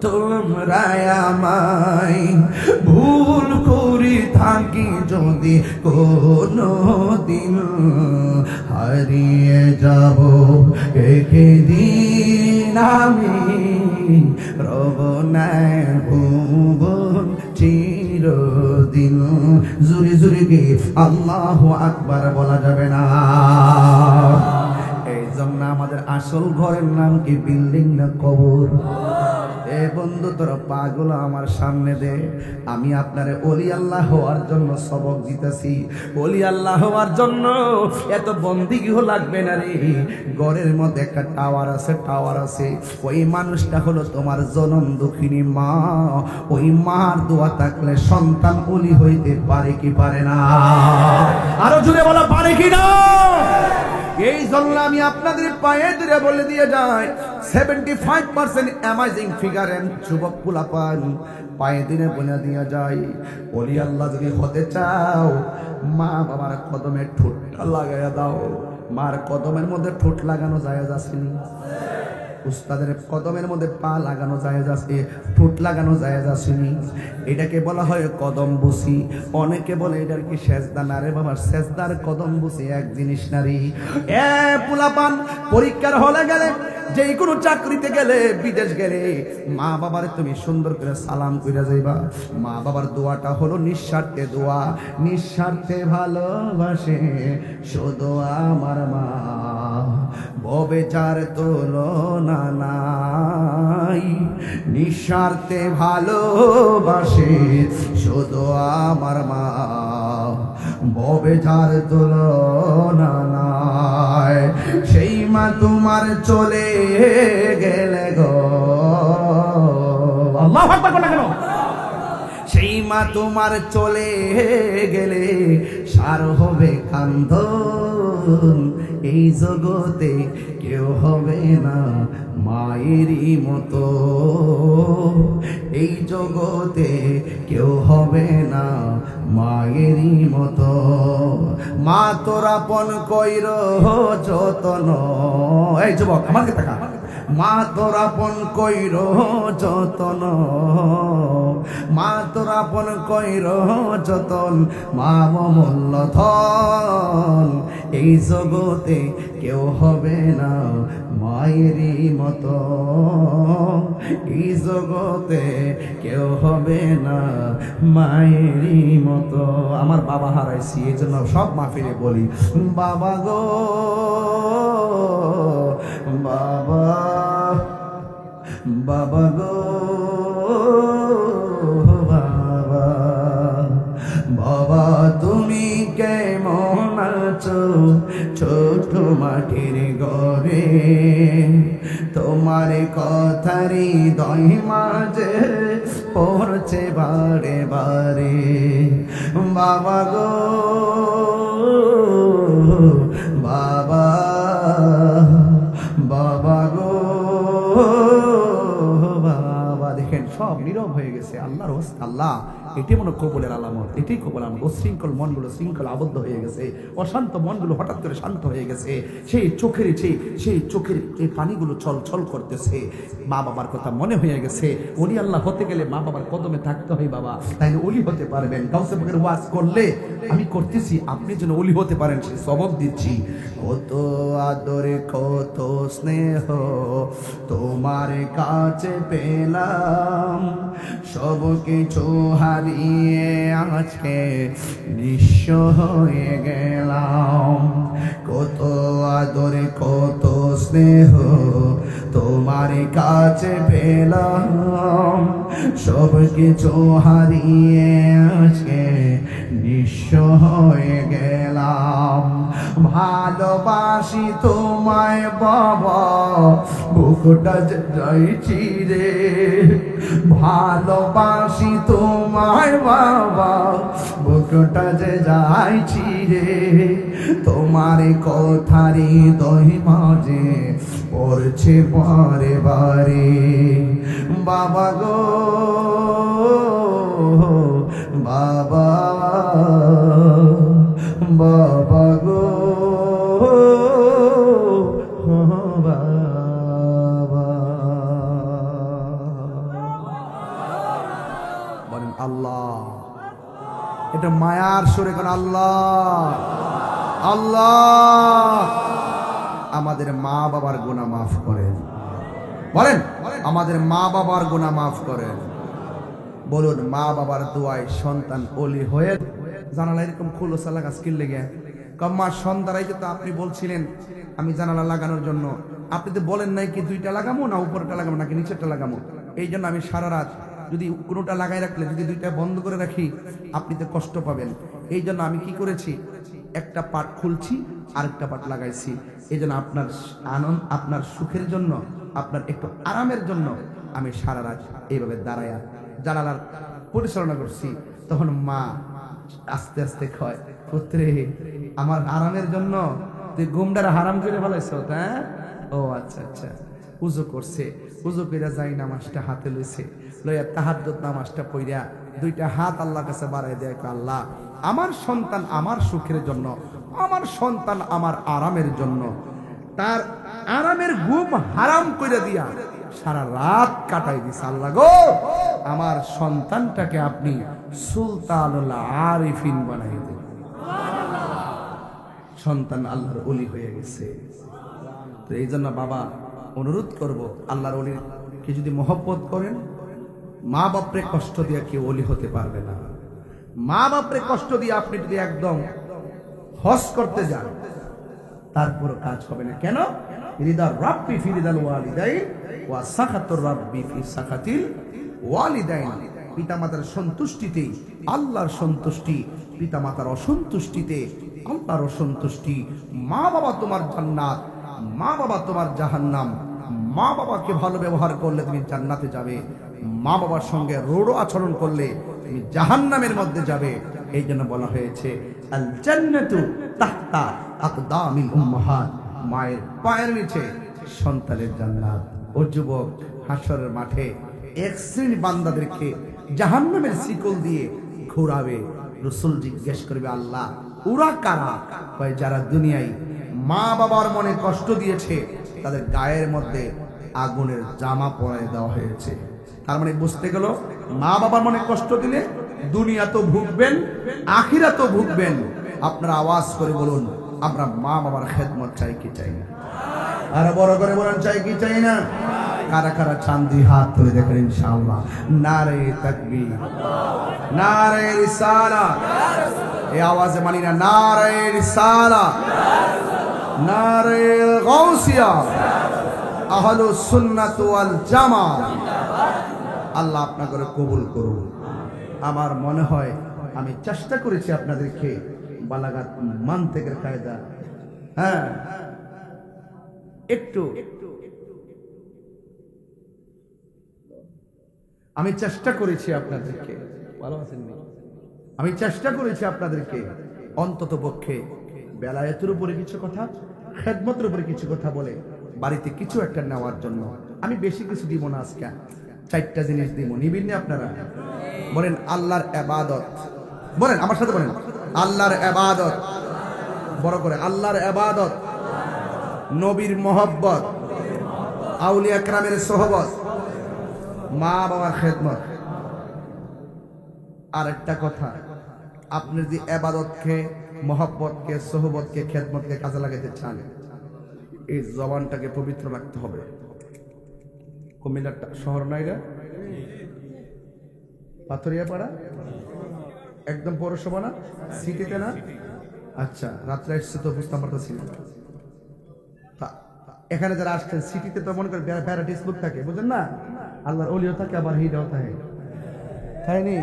তোমরা আমায় ভুল করি থাকি যদি কোনো দিন, হারিয়ে যাব একদিন আমি, রব না ভুবন চিরদিন। জুরি জুরি গে আল্লাহু আকবার বলা যাবে না। এই জন্য আমাদের আসল ঘরের নাম কি বিল্ডিং না কবর? এ বন্ধু তোরা পাগল আমার সামনে দে, আমি আপনারে ওলি আল্লাহ হওয়ার জন্য সবক দিতেছি। ওলি আল্লাহ হওয়ার জন্য এত বন্দিগিও লাগবে না রে। ঘরের মধ্যে একটা টাওয়ার আছে, টাওয়ার আছে, ওই মানুষটা হলো তোমার জনম দুঃখিনী মা। ওই মার দোয়া থাকলে সন্তান ওলি হইতে পারে কি পারে না? আরো জোরে বলা পারে কি না? এই জন্য আমি আপনাদের পায়ে ধরে বলে দিয়ে যাই, 75% অ্যামাজিং ফিগার এন্ড যুবক পোলাপান পায়ে ধরে বলে দিয়ে যায়, ওলি আল্লাহ যদি হতে চাও মা বাবার কদমে ঠোঁটটা লাগাইয়া দাও। মার কদমের মধ্যে ঠোঁট লাগানো জায়েজ আছে নি? উস্তাদের কদমের মধ্যে পা লাগানো জায়েজ আছে, ঠোঁট লাগানো জায়েজ আছে নি? এটাকে বলা হয় কদম বুসি। অনেকে বলে এটার কি সেজদা না রে বাবা, সেজদার কদম বুসি এক জিনিস নারী। এ পোলাপান পরীক্ষার হলে গেলে, যে কোনো চাকরিতে গেলে, বিদেশ গেলে, মা বাবার তুমি সুন্দর করে সালাম করে যাইবা। মা বাবার দোয়াটা হলো নিঃস্বার্থে দোয়া, নিঃস্বার্থে ভালোবাসে শুধু আমার মা, ভবে যার তুলনা নাই। নিঃস্বার্থে ভালোবাসে শুধু আমার মা, ভবে যার তুলনা নাই। সেই মা তোমার চলে গেলে গো, আল্লাহু আকবার বলা কেন? সেই মা তোমার চলে গেলে সার হবে কান্দন। এই জগতে কেউ হবে না মায়েরই মতো, এই জগতে কেউ হবে না মায়েরই মতো। মা তোর আপন কইর যতন, এই যুবক আমার দিকে তাকা, মা তোর আপন কইর যতন, মা তোর আপন কইর যতন, মা অমূল্য ধন। এই জগতে কেউ হবে না মায়েরই মতো, এই জগতে কেউ হবে না মায়েরই মতো। আমার বাবা হারাইছি, এই জন্য সব মাহফিলে বলি বাবা গো বাবা, বাবা গো বাবা, বাবা তুমি কেমন আছো ছোট মাটির ঘরে? তোমার কথারি দই মাঝে পড়ছে বারে বারে। বাবা গো বাবা, বাবা গো বাবা। দেখেন সব নীরব হয়ে গেছে। আল্লাহর ওয়াস্তে আল্লাহ, এটি মনে কবুলের আলামত, এটাই কবুল আলামত। উশৃঙ্খল মনগুলো শৃঙ্খল আবদ্ধ হয়ে গেছে, অশান্ত মনগুলো হঠাৎ করে শান্ত হয়ে গেছে। সেই চোখের এই পানিগুলো ছল ছল করতেছে। মা বাবার কথা মনে হয়ে গেছে। ওলি আল্লাহ হতে গেলে মা বাবার কদমে থাকতে হয় বাবা, তাইলে ওলি হতে পারবেন। গাউসে পাকের ওয়াজ করলে আমি করতেছি, আপনি যেন ওলি হতে পারেন সে সবক দিচ্ছি। কত আদরে কত স্নেহ তোমার কাছে পেলাম, সব কিছু হারিয়ে আজকে নিঃস্ব হয়ে গেলাম। কত আদরে কত স্নেহ তোমার কাছে পেলাম, সব কিছু হারিয়ে আজকে নিঃস্ব হয়ে গেলাম। ভালোবাসি তোমায় বাবা, বুকটা যাইছি রে। ভালোবাসি তোমায় বাবা, বুকটা যে যাইছি রে। তোমার কথারি দই মাঝে পড়ছে বারে বারে। বাবা গো বাবা, বাবা গো বাবা। বলেন আল্লাহ। একটু মায়ার সুরে কোন আল্লাহ আল্লাহ আমাদের মা বাবার গুনাহ মাফ করেন। বলেন আমাদের মা বাবার গুনাহ মাফ করেন। বলুন মা বাবার দোয়ায় সন্তান ওলি হয়ে জানালা এরকম খোলসা লাগা স্কিল লেগে কম্মা সন্তানাই তো আপনি বলছিলেন আমি জানালা লাগানোর জন্য, আপনি তো বলেন নাই কি দুইটা লাগামো না উপরটা লাগামো নাকি নিচেরটা লাগামো। এই জন্য আমি সারা রাত যদি কোনোটা লাগাই রাখলে যদি দুইটা বন্ধ করে রাখি আপনি তো কষ্ট পাবেন। এই জন্য আমি কি করেছি, একটা পাট খুলছি আরেকটা পাট লাগাইছি। এই জন্য আপনার আনন্দ আপনার সুখের জন্য আপনার একটু আরামের জন্য আমি সারা রাত এইভাবে দাঁড়ায়া জানালার পরিচালনা করছি। তখন মা আস্তে আস্তে কয় পুত্রে আমার আরামের জন্য তুই ঘুমটার হারাম করে ফেলাইছ। হ্যাঁ ও আচ্ছা আচ্ছা। উজু করছে, উজু কইরা যাই নামাজটা হাতে লইছে, লইয়া তাহাজ্জুদ নামাজটা পড়িয়া দুইটা হাত আল্লাহর কাছে বাড়াই দেয়, আল্লাহ আমার সন্তান আমার সুখের জন্য, আমার সন্তান আমার আরামের জন্য, তার আরামের ঘুম হারাম কইরা দিয়া সারা রাত কাটাই দিছে। আল্লাহ গো আমার সন্তানটাকে আপনি সুলতানুল আরিফিন বানাই দেন। সন্তান আল্লাহর ওলি হয়ে গেছে। তো এই জন্য বাবা অনুরোধ করব, আল্লাহর ওলিকে যদি মহব্বত করেন, মা বাপরে কষ্ট দিয়ে কেউ ওলি হতে পারবে না। মা বাপরে কষ্ট দিয়ে আপনি যদি একদম হজ করতে যান তারপর কাজ হবে না। কেন? রিদা রাব্বি ফি রিদাল ওয়ালিদাইন ওয়া সাখাতুর রাব্বি ফি সাখাতিল ওয়ালিদাইন। পিতামাতার সন্তুষ্টিতে আল্লাহর সন্তুষ্টি, পিতামাতার অসন্তুষ্টিতে আল্লাহর অসন্তুষ্টি। মা বাবা তোমার জান্নাত, মা বাবা তোমার জাহান্নাম। মা বাবাকে ভালো ব্যবহার করলে তুমি জান্নাতে যাবে, মা বাবার সঙ্গে রূঢ় আচরণ করলে তুমি জাহান্নামের মধ্যে যাবে। এই জন্য বলা হয়েছে আল জান্নাতু তাহতা আকদামিল উম্মাহাত, মায়ের পায়ের নিচে সন্তানের জান্নাত। ও যুবক, হাসরের মাঠে এক শ্রেণী বান্দাদেরকে জাহান্নামের শিকল দিয়ে ঘোরাবে। রাসূল জিজ্ঞেস করবে, আল্লাহ ওরা কারা? কয় যারা দুনিয়ায় মা বাবার মনে কষ্ট দিয়েছে তাদের গায়ের মধ্যে আগুনের জামা পরায় দেওয়া হয়েছে। তার মানে বুঝতে গেল মা বাবার মনে কষ্ট দিলে দুনিয়া তো ভুগবেন, আখিরাত তো ভুগবেন। আপনারা আওয়াজ করে বলুন আমরা মা বাবার খেদমত চাই কি চাই না? আর বড় করে বলেন চাই কি চাই না? কারা কারা চান্দি হাত তুলে দেখেন ইনশাআল্লাহ। নারে তাকবীর, নারে রিসালাত। এই আওয়াজে মানি না নারে রিসালাত, নারে গাউসিয়া, আহলুস সুন্নাত ওয়াল জামাত। আল্লাহ আপনাদের কবুল করুন। আমার মনে হয় আমি চেষ্টা করেছি আপনাদেরকে বালাগাত মানতেকের কায়দা একটু আমি চেষ্টা করেছি আপনাদেরকে, ভালো আছেন? আমি চেষ্টা করেছি আপনাদেরকে অন্তত পক্ষে বেলায়েতের উপরে কিছু কথা, খেদমতের উপরে কিছু কথা বলে বাড়িতে কিছু একটা নেওয়ার জন্য। আমি বেশি কিছু দিব না, আজকে 4টা জিনিস দিব। নিবেন না আপনারা? বলেন আল্লাহর ইবাদত। বলেন আমার সাথে বলেন আল্লাহর ইবাদত। বড় করে আল্লাহর ইবাদত, নবীর মহব্বত, আউলিয়া কেরামের সোহবত, মা বাবার খেদমত। আর একটা কথা, আপনি যদি ইবাদতকে, মহব্বতকে, সোহবতকে, খেদমতকে কাজে লাগাতে চান, এই জবানটাকে পবিত্র রাখতে হবে। কুমিল্লার শহর নাইরা, পাথরিয়া পাড়া, একদম পৌরসভা না, সিটিতে না? আচ্ছা, রাত্রে এসছে তো বুঝতে পারতেছি না। এখানে যারা আসছেন সিটিতে তো মনে করেন ভ্যারাইটিস লোক থাকে, বুঝেন না? আল্লাহর ওলিও থাকে আবার হিডাও থাকে, তাই নি?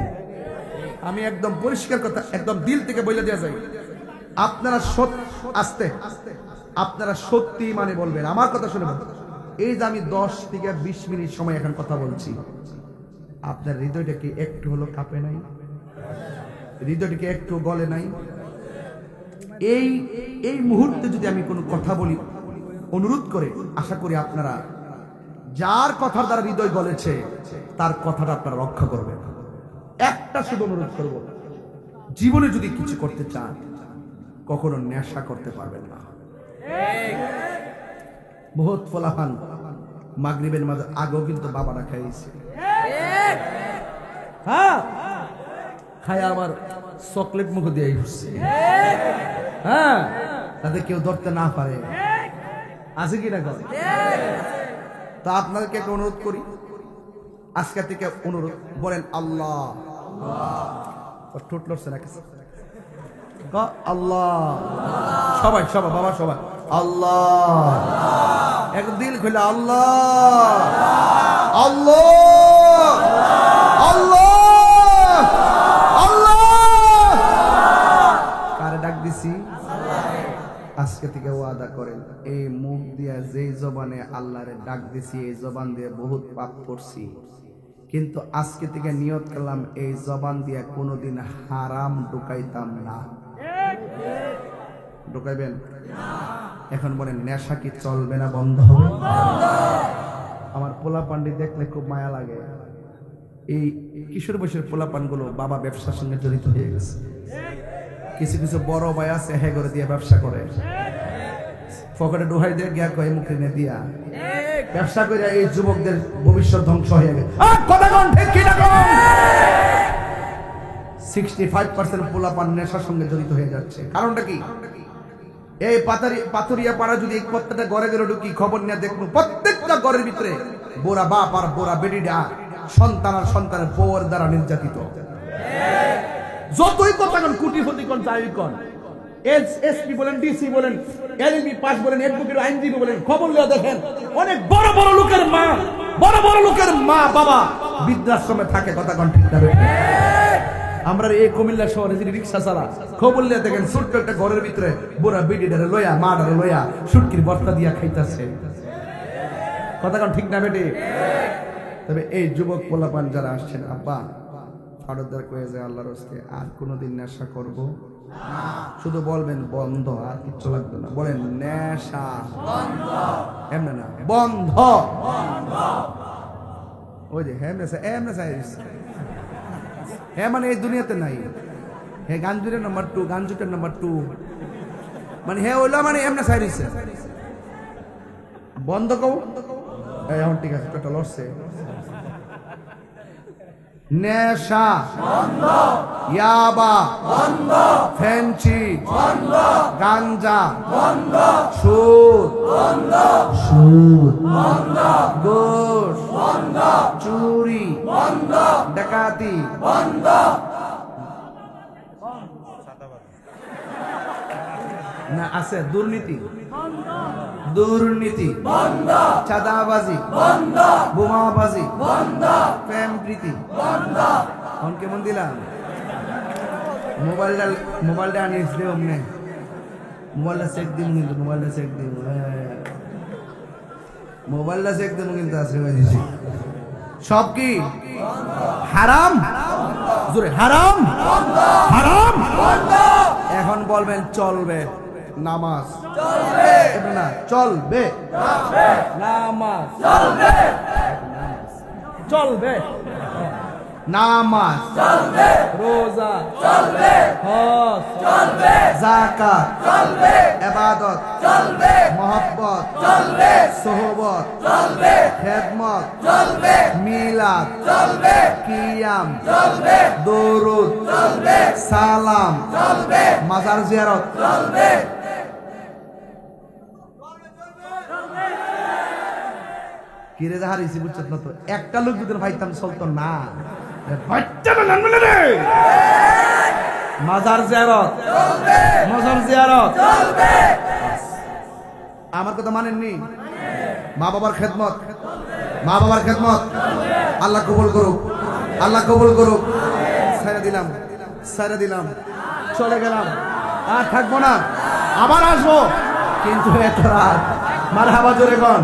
আমি একদম পরিষ্কার কথা একদম দিল থেকে বলে দেওয়া যায়, আপনারা আস্তে আপনারা সত্যি মানে বলবেন, আমার কথা শুনে বলবেন। এই যে আমি 10 থেকে 20 মিনিট সময় এখন কথা বলছি, আপনার হৃদয়টা কি একটু হলো কাঁপে নাই? হৃদয়টা কি একটু গলে নাই? এই মুহূর্তে যদি আমি কোনো কথা বলি অনুরোধ করে, আশা করি আপনারা যার কথার দ্বারা হৃদয় গলেছে তার কথাটা আপনারা রক্ষা করবেন। একটা শুধু অনুরোধ করব, জীবনে যদি কিছু করতে চান কখনো নেশা করতে পারবেন না। বহুত ফলাফান মাগরিবের মাঝে আগেও কিন্তু বাবারা খাইছে, হ্যাঁ খায় আবার চকলেট মুখ দিয়ে ঘুরছে, হ্যাঁ, তাতে কেউ ধরতে না পারে, আছে কি না? তো আপনাদেরকে একটা অনুরোধ করি, আজকে থেকে অনুরোধ, বলেন আল্লাহ। ঠোঁট লড়ছে না কিছু, আল্লাহ। সবাই সবাই বাবা সবাই আল্লাহ, এক দিল খুলে আল্লাহ আল্লাহ আল্লাহ আল্লাহ। কারে ডাক দিছি? আজকে থেকে ওয়াদা করেন, এই মুখ দিয়া যে জবানে আল্লাহরে ডাক দিছি, এই জবান দিয়ে বহুত পাপ করছি, কিন্তু আজকে থেকে নিয়ত করলাম এই জবান দিয়ে কোনোদিন হারাম ঢুকাইতাম না। ঢুকাইবেন? এখন বলেন, নেশা কি চলবে না বন্ধ হবে? আমার পোলা পান্ডি দেখলে খুব মায়া লাগে। এই কিশোর বয়সের পোলা পানগুলো বাবা ব্যবসার সঙ্গে জড়িত হয়ে গেছে। কিছু কিছু বড় ভাই আছে, হে করে দিয়ে ব্যবসা করে, পকেটে ডুহাই দিয়ে গিয়া কয়ে মুখে নে দিয়া ব্যবসা করে এই যুবকদের ভবিষ্যৎ ধ্বংস হয়ে গেছে। 65% পোলা পান নেশার সঙ্গে জড়িত হয়ে যাচ্ছে। কারণটা কি? এই পাথরিয়া পাড়া যদি প্রত্যেকটা ঘরে ঘরে ঢুকি, খবর নিয়ে দেখবো প্রত্যেকটা ঘরের ভিতরে বোরা বাপ আর বোরা বেটিটা সন্তান আর সন্তানের বউয়ের দ্বারা নির্যাতিত। যতই কথা কোন কুটিপতি কোন যাই কোন, এসপি বলেন, ডিসি বলেন, এলএলবি পাস বলেন, অ্যাডভোকেট আইনজীবী বলেন, খবর নিয়ে দেখেন অনেক বড় বড় লোকের মা, বড় বড় লোকের মা বাবা বৃদ্ধাশ্রমে থাকে। কথা কোন ঠিক না? আমরা এই কুমিল্লা শহরে যদি রিক্সা চালা, খবর নিয়ে দেখেন ছোট্ট একটা ঘরের ভিতরে বুড়া বিডিডারে লইয়া, মাডারে লইয়া সুটকির বর্তা দিয়া খাইতেছে। কথা কোন ঠিক না বেটি? তবে এই যুবক পোলাপান যারা আসছেন, আব্বা ফারুকদার কয়ে যে আল্লাহর রাস্তে আর কোনোদিন নেশা করব না, শুধু বলবেন বন্ধ, আর কিচ্ছু লাগবে না। বলেন নেশা বন্ধ, এমনে না বন্ধ। ওই যে হ্যাঁ এমনে চাই, হ্যাঁ মানে এই দুনিয়াতে নাই। হে গাঞ্জুরের নাম্বার 2, গাঞ্জুটের নাম্বার 2, মানে হে ওইলা মানে এমনে চাই দিছে। বন্ধ কও এখন ঠিক আছে, পেট্রোল লড়ছে। নেশা বন্ধ, ইয়াবা বন্ধ, ফেন্সি বন্ধ, গাঞ্জা বন্ধ, সুদ বন্ধ, সুদ বন্ধ, ঘুষ বন্ধ, চুরি বন্ধ, ডাকাতি বন্ধ, না আছে দুর্নীতি বন্ধ, দুর্নীতি বন্ধ, চাঁদাবাজি বন্ধ, বোমাবাজি বন্ধ, প্রেম প্রীতি বন্ধ। এখন কেমন দিলাম? মোবাইলটা আনিয়েছিল অমনে, মোবাইলটা চেক দিন কিন্তু, মোবাইলটা চেক দিন, মোবাইলটা চেক দিন কিন্তু আছে সব কি হারাম? জোরে হারাম হারাম। এখন বলবেন চলবে নামাজ, চলবে না চলবে, নামাজ চলবে, চলবে নামাজ চলবে, রোজা চলবে, হজ চলবে, যাকাত চলবে, ইবাদত চলবে, মহব্বত চলবে, সোহবত চলবে, খেদমত চলবে, মিলাদ চলবে, কিয়াম চলবে, দরুদ চলবে, সালাম চলবে, মাজার জিয়ারত চলবে। কিরে হারিয়েছি বুঝছো না? তো একটা লোক যদি ভাইতাম চলতো না, মাজার জিয়ারত চলবে, মাজার জিয়ারত চলবে। আমার কথা মানেননি? মা বাবার খেদমত, মা বাবার খেদমত আল্লাহ কবুল করুক, আল্লাহ কবুল করুক। ছেড়ে দিলাম, ছেড়ে দিলাম, চলে গেলাম, আর থাকবো না, আবার আসবো, কিন্তু এত রাত। মারহাবা জোরে কোন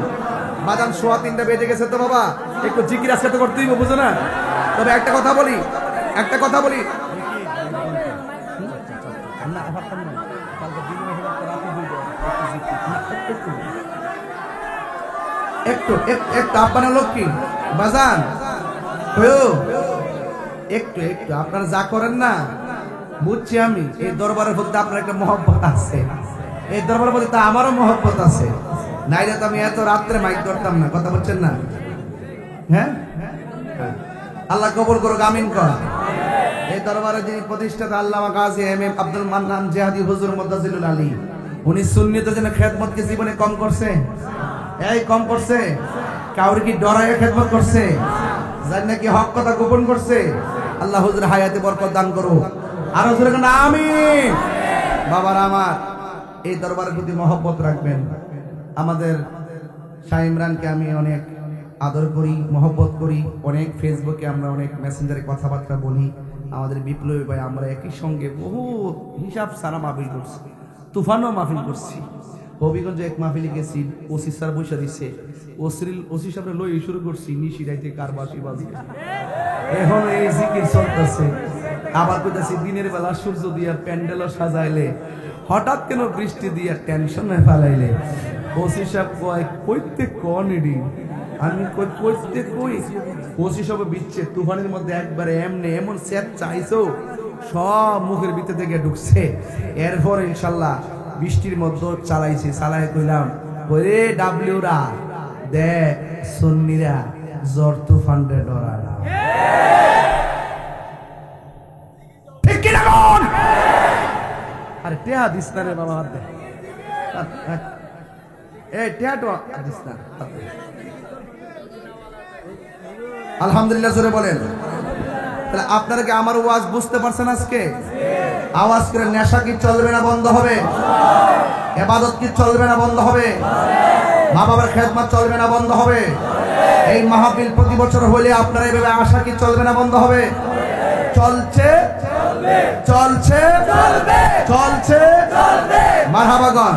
বাজান, 3:15 বেজে গেছে তো বাবা, একটু জিকির আজকে তো করতেই বুঝো না? তবে একটা কথা বলি, একটা কথা বলি, একটু একটু আপনার লক্ষ্মী বাজান, একটু একটু আপনারা যা করেন না, বুঝছি আমি। এই দরবারের প্রতি আপনার একটা মহব্বত আছে, এই দরবারের প্রতি তা আমারও মহব্বত আছে, নাইলে তো আমি এত রাত্রে মাইক ধরতাম না। কথা বলছেন না? হ্যাঁ, আল্লাহ কবুল করুক, আমিন কর। এই দরবারে যিনি প্রতিষ্ঠাতা আল্লামা গাজী এম এ আব্দুল মান্নান জিহাদি হুজুর মুদ্দাজিলুল আলী, উনি সুন্নিয়তের জন্য খেদমতকে জীবনে কম করছে? এই কম করছে? কাউরে কি ডরায়ে খেদমত করছে? জানি নাকি হক কথা গোপন করছে? আল্লাহ হুজুর হায়াতে বরকত দান করুক। আরো জোরে বলেন আমিন। বাবারা আমার, এই দরবারের প্রতি মহব্বত রাখবেন। আমাদের শাহ ইমরানকে আমি অনেক আদর করি, মহব্বত করি। অনেক ফেসবুকে আমরা অনেক মেসেঞ্জারে কথাবার্তা বলি। আমাদের বিপ্লবী ভাই আমরা একই সঙ্গে বহু হিসাব সারা মাহফিল করছি, তুফানও মাহফিল করছি। হবিগঞ্জে এক মাহফিলে গেছি, ওসি স্যার বসে দিচ্ছে, ওসি সাহেব লই শুরু করছি, নিশি রাইতে কারবাসি বাজি, এখন এই জিকির চলতেছে। আবার কইতাছি দিনের বেলা সূর্য দিয়া প্যান্ডেলও সাজাইলে, হঠাৎ কেন বৃষ্টি দিয়া টেনশনে ফেলাইলে। ওসি সাহেব কয় কইতে কনিডি, আমি কই কইতে কই। ওসি সব বিচ্ছে তুফানের মধ্যে একবারে এমনি এমন সেট চাইছো, সব মুখের ভিতর থেকে ঢুকছে। এরপর ইনশাল্লাহ বৃষ্টির মধ্যে চালাইছি, চালাই কইলাম ওরে ডাব্লিউরা দেখ সুন্নিরা জ্বর তুফানরে ডরায় না। ঠিক কি না কোন? আরে টেহা দিস না রে বাবা, হাত দে। এই টেহা তো দিস না। আলহামদুলিল্লাহ জোরে বলেন। তাহলে আপনারা কি আমার ওয়াজ বুঝতে পারছেন? আজকে আওয়াজ করে, নেশা কি চলবে না বন্ধ হবে? ইবাদত কি চলবে না বন্ধ হবে? মা বাবার খেদমত চলবে না বন্ধ হবে? এই মাহফিল প্রতি বছর হলে আপনারা এইভাবে আশা কি চলবে না বন্ধ হবে? চলছে চলছে চলছে। মারহাবাগন।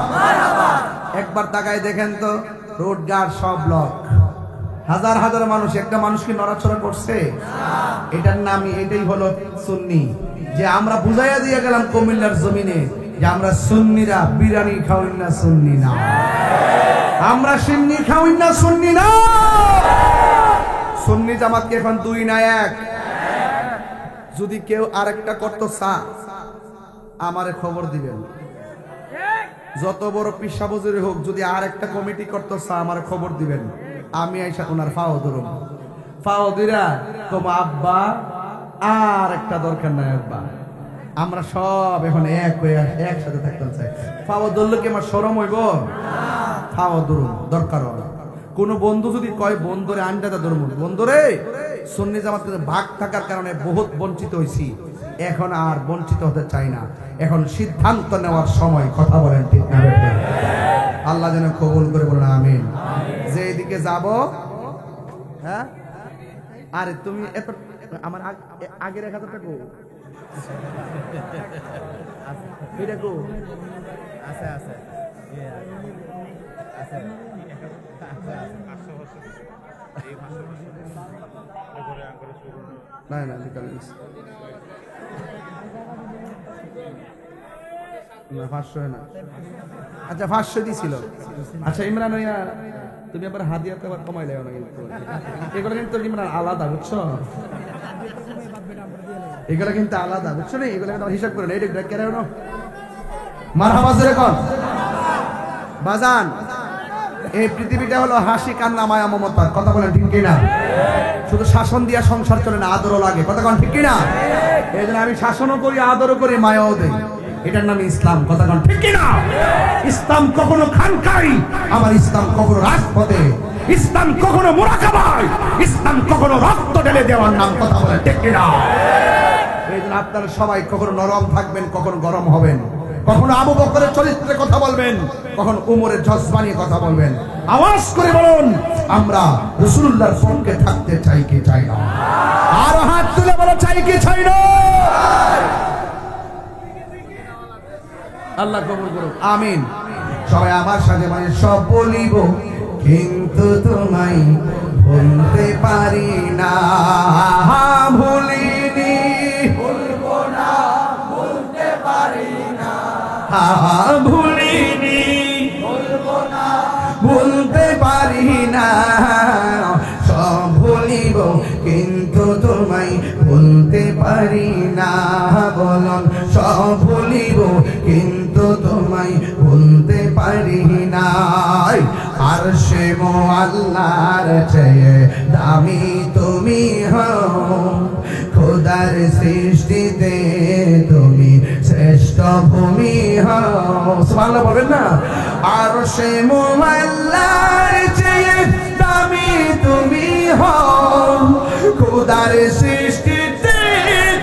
একবার তাকায় দেখেন তো, রোড গার্ড সব ব্লক, হাজার হাজার মানুষ। একটা মানুষ কি নড়াচড়া করছে? এটার নামই, এটাই হলো সুন্নি। যে আমরা বুঝাইয়া দিয়ে গেলাম কুমিল্লার জমিনে যে আমরা সুন্নিরা বিরিয়ানি খাওয়াই না, সুন্নি না। আমরা সিন্নি খাওয়াই না, সুন্নি না। সুন্নি জামাত কি এখন দুই না এক? যদি কেউ আরেকটা করতো চা, আমারে খবর দিবেন। যত বড় পিসা বজুরি হোক, যদি আরেকটা কমিটি করতো চা, আমারে খবর দিবেন। আমি আইসা ওনার ফাও ধরুন, ফাও দিরা তোমার আব্বা আর একটা দরকার নাই আব্বা, আমরা সব এখন এক হয়ে একসাথে থাকতে চাই। ফাও ধরলে কি আমার শরম হইব? ফাও ধরুন, দরকার হবে। কোন বন্ধু যদি কয় বন্ধুরে আন্ডাটা ধরুন, বন্ধুরে সুন্নি জামাত ভাগ থাকার কারণে বহুত বঞ্চিত হয়েছি, এখন আর বঞ্চিত হতে চাই না। এখন সিদ্ধান্ত নেওয়ার সময়। কথা বলেন ঠিক না? আল্লাহ যেন কবুল করে বলেন আমিন। যে এদিকে যাব, হ্যাঁ আরে তুমি এত আমার আগের 1000 টাকা এটা কো আছে আছে আছে না না বিকালে না 500 না। আচ্ছা 500 দিছিল। আচ্ছা ইমরান ভাইয়া তুমি আবার হাদিয়াতে আবার কমাই লাও না, কিন্তু এগুলো কিন্তু ইমরান আলাদা, বুঝছো? এগুলো কিন্তু আলাদা, বুঝছো না? এগুলো কিন্তু হিসাব করে না, এটা কেন না? মারহাবা জোরে কোন বাজান। এই পৃথিবীটা হলো হাসি কান্না মায়া মমতা। কথা বলেন ঠিক কি না? শুধু শাসন দিয়া সংসার চলে না, আদরও লাগে। কথা কোন ঠিক কি না? এই জন্য আমি শাসনও করি, আদরও করি, মায়াও দেই। এটার নাম ইসলাম। কথা কোন ঠিক কি না? ইসলাম কখনো খানকাই, আমার ইসলাম কখনো রাজপথে, ইসলাম কখনো মুরাকাবায়, ইসলাম কখনো রক্ত ঢেলে দেওয়ার নাম। কথা বলেন ঠিক কি না? এই জন্য আপনারা সবাই কখনো নরম থাকবেন, কখনো গরম হবেন, কখনো আবু বকরের চরিত্রে কথা বলবেন, কখনো উমরের জজবা নিয়ে কথা বলবেন। আওয়াজ করে বলুন, আমরা রাসূলুল্লাহর সঙ্গে থাকতে চাই কি চাই না? আর হাত তুলে বলো, চাই কি চাই না? আল্লাহ কবুল করুন, আমিন। সবাই আমার সাথে মানে সব বলিব, কিন্তু তোমায় ভুলতে পারি না। ভুলিনি, ভুলবো না, ভুলতে পারি না। ভুলিনি, ভুলবো না, ভুলতে পারি না। সব ভুলিব, কিন্তু তোমায় ভুলতে পারি না। বলুন, সব ভুলিব, কিন্তু তোমায় ভুলতে পারি না। আর সে আল্লাহর চেয়ে দামি তুমি হও, খোদা খোদার সৃষ্টিতে তুমি শ্রেষ্ঠ ভূমি হও। সুবহানাল্লাহ বলেন না। আরশে মুআল্লার চেয়ে দামি তুমি হও, খোদার সৃষ্টিতে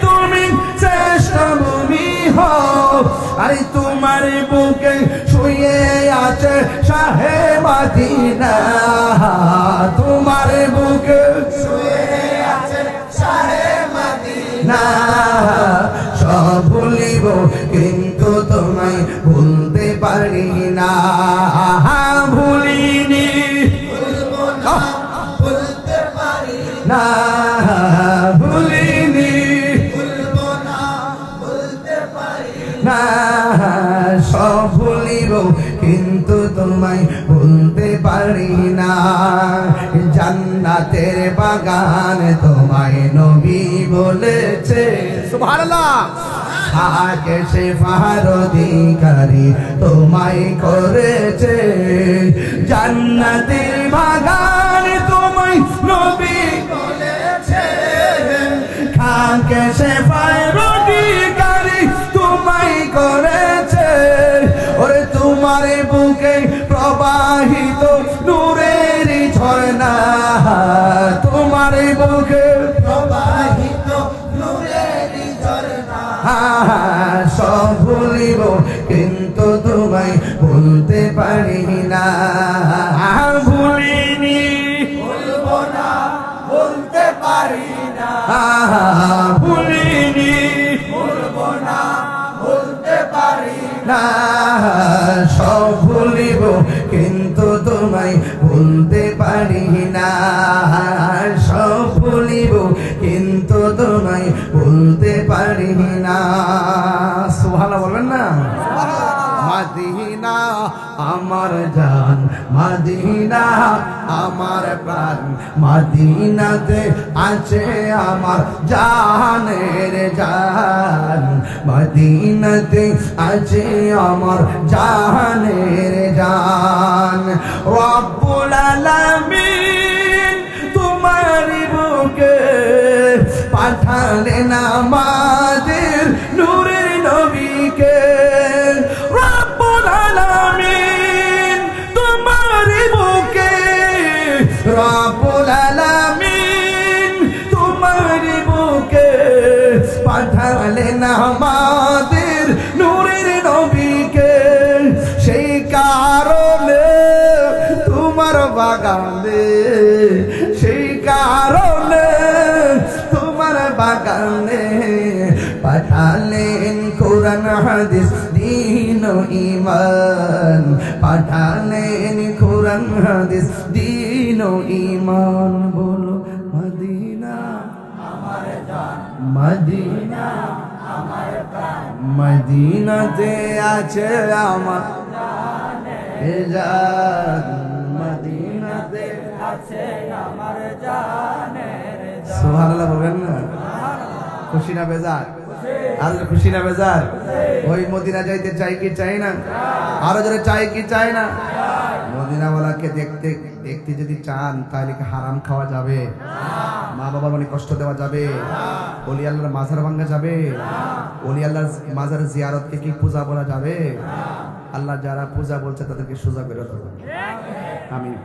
তুমি শ্রেষ্ঠ ভূমি হও। আরে তোমার বুকে শুয়ে আছে শাহে মদিনা, তোমার বুকে শুয়ে আছে শাহে মদিনা। সব ভুলিব কিন্তু তোমায় ভুলতে পারি না, ভুলিনি ভুলবো না ভুলতে পারি না, ভুলিনি ভুলবো না ভুলতে পারি না। সব ভুলিব কিন্তু তোমায় ভুলতে পারি না। জান্নাতের বাগান তোমায় নবী বলেছে, সুবহানাল্লাহ। আগে সে ফারদিকারি তোমায় করেছে, জান্নাতের বাগান তোমায় নবী বলেছে। খাকে সে ফারদিকারি তোমায় করেছে, ওরে তোমার বুকে প্রবাহিত নূরের ঝর্ণা, তোমার বুকে প্রবাহিত নূরের ঝর্ণা। সব ভুলিব কিন্তু তোমায় ভুলতে পারি না, ভুলিনি ভুলবো না ভুলতে পারি না, ভুলিনি ভুলবো না ভুলতে পারি না। সব ভুলিব কিন্তু তোমায় ভুলতে পারি না, সব ভুলিব কিন্তু তোমায় ভুলতে পারি না। সুবহানাল্লাহ বলবেন না। মদিনা আমার জান, মদিনা আমার প্রাণ, মদিনাতে আছে আমার জানের জান, মদিনাতে আছে আমার জানের জান। রব্বুল আলামিন তোমার বুকে পাঠালেন আমাদের নূরের নবীকে, রব্বুল আলামিন তোমার বুকে, রব্বুল আলামিন তোমার বুকে পাঠালেন আমাদের নূরের নবীকে। সেই কারণে তোমার বাগানে, সেই কারণে তোমার বাগানে পাঠালেন কোরআন হাদিস দ্বীন ও ঈমান, পাঠালেন কোরআন হাদিস দ্বীন ও ঈমান। বলো মদিনা আমার জান, মদিনা আমার প্রাণ, মদিনাতে আছে আমার জান, মদিনাতে আছে আমার জানের জান। সুবহানাল্লাহ বলবেন না। খুশি না বেজার? আর খুশি না বেজার? ওই মদিনা যাইতে চাই কি চাই না? আরো জোরে চাই কি চাই না? মদিনাওয়ালাকে দেখতে দেখতে যদি চান তাহলে কি হারাম খাওয়া যাবে? মা বাবার অনেক কষ্ট দেওয়া যাবে? ওলি আল্লাহর মাজার ভাঙা যাবে? ওলি আল্লাহর মাজার জিয়ারতকে কি পূজা বলা যাবে? আল্লাহ যারা পূজা বলছে তাদেরকে সোজা করে দেবো। আমিন।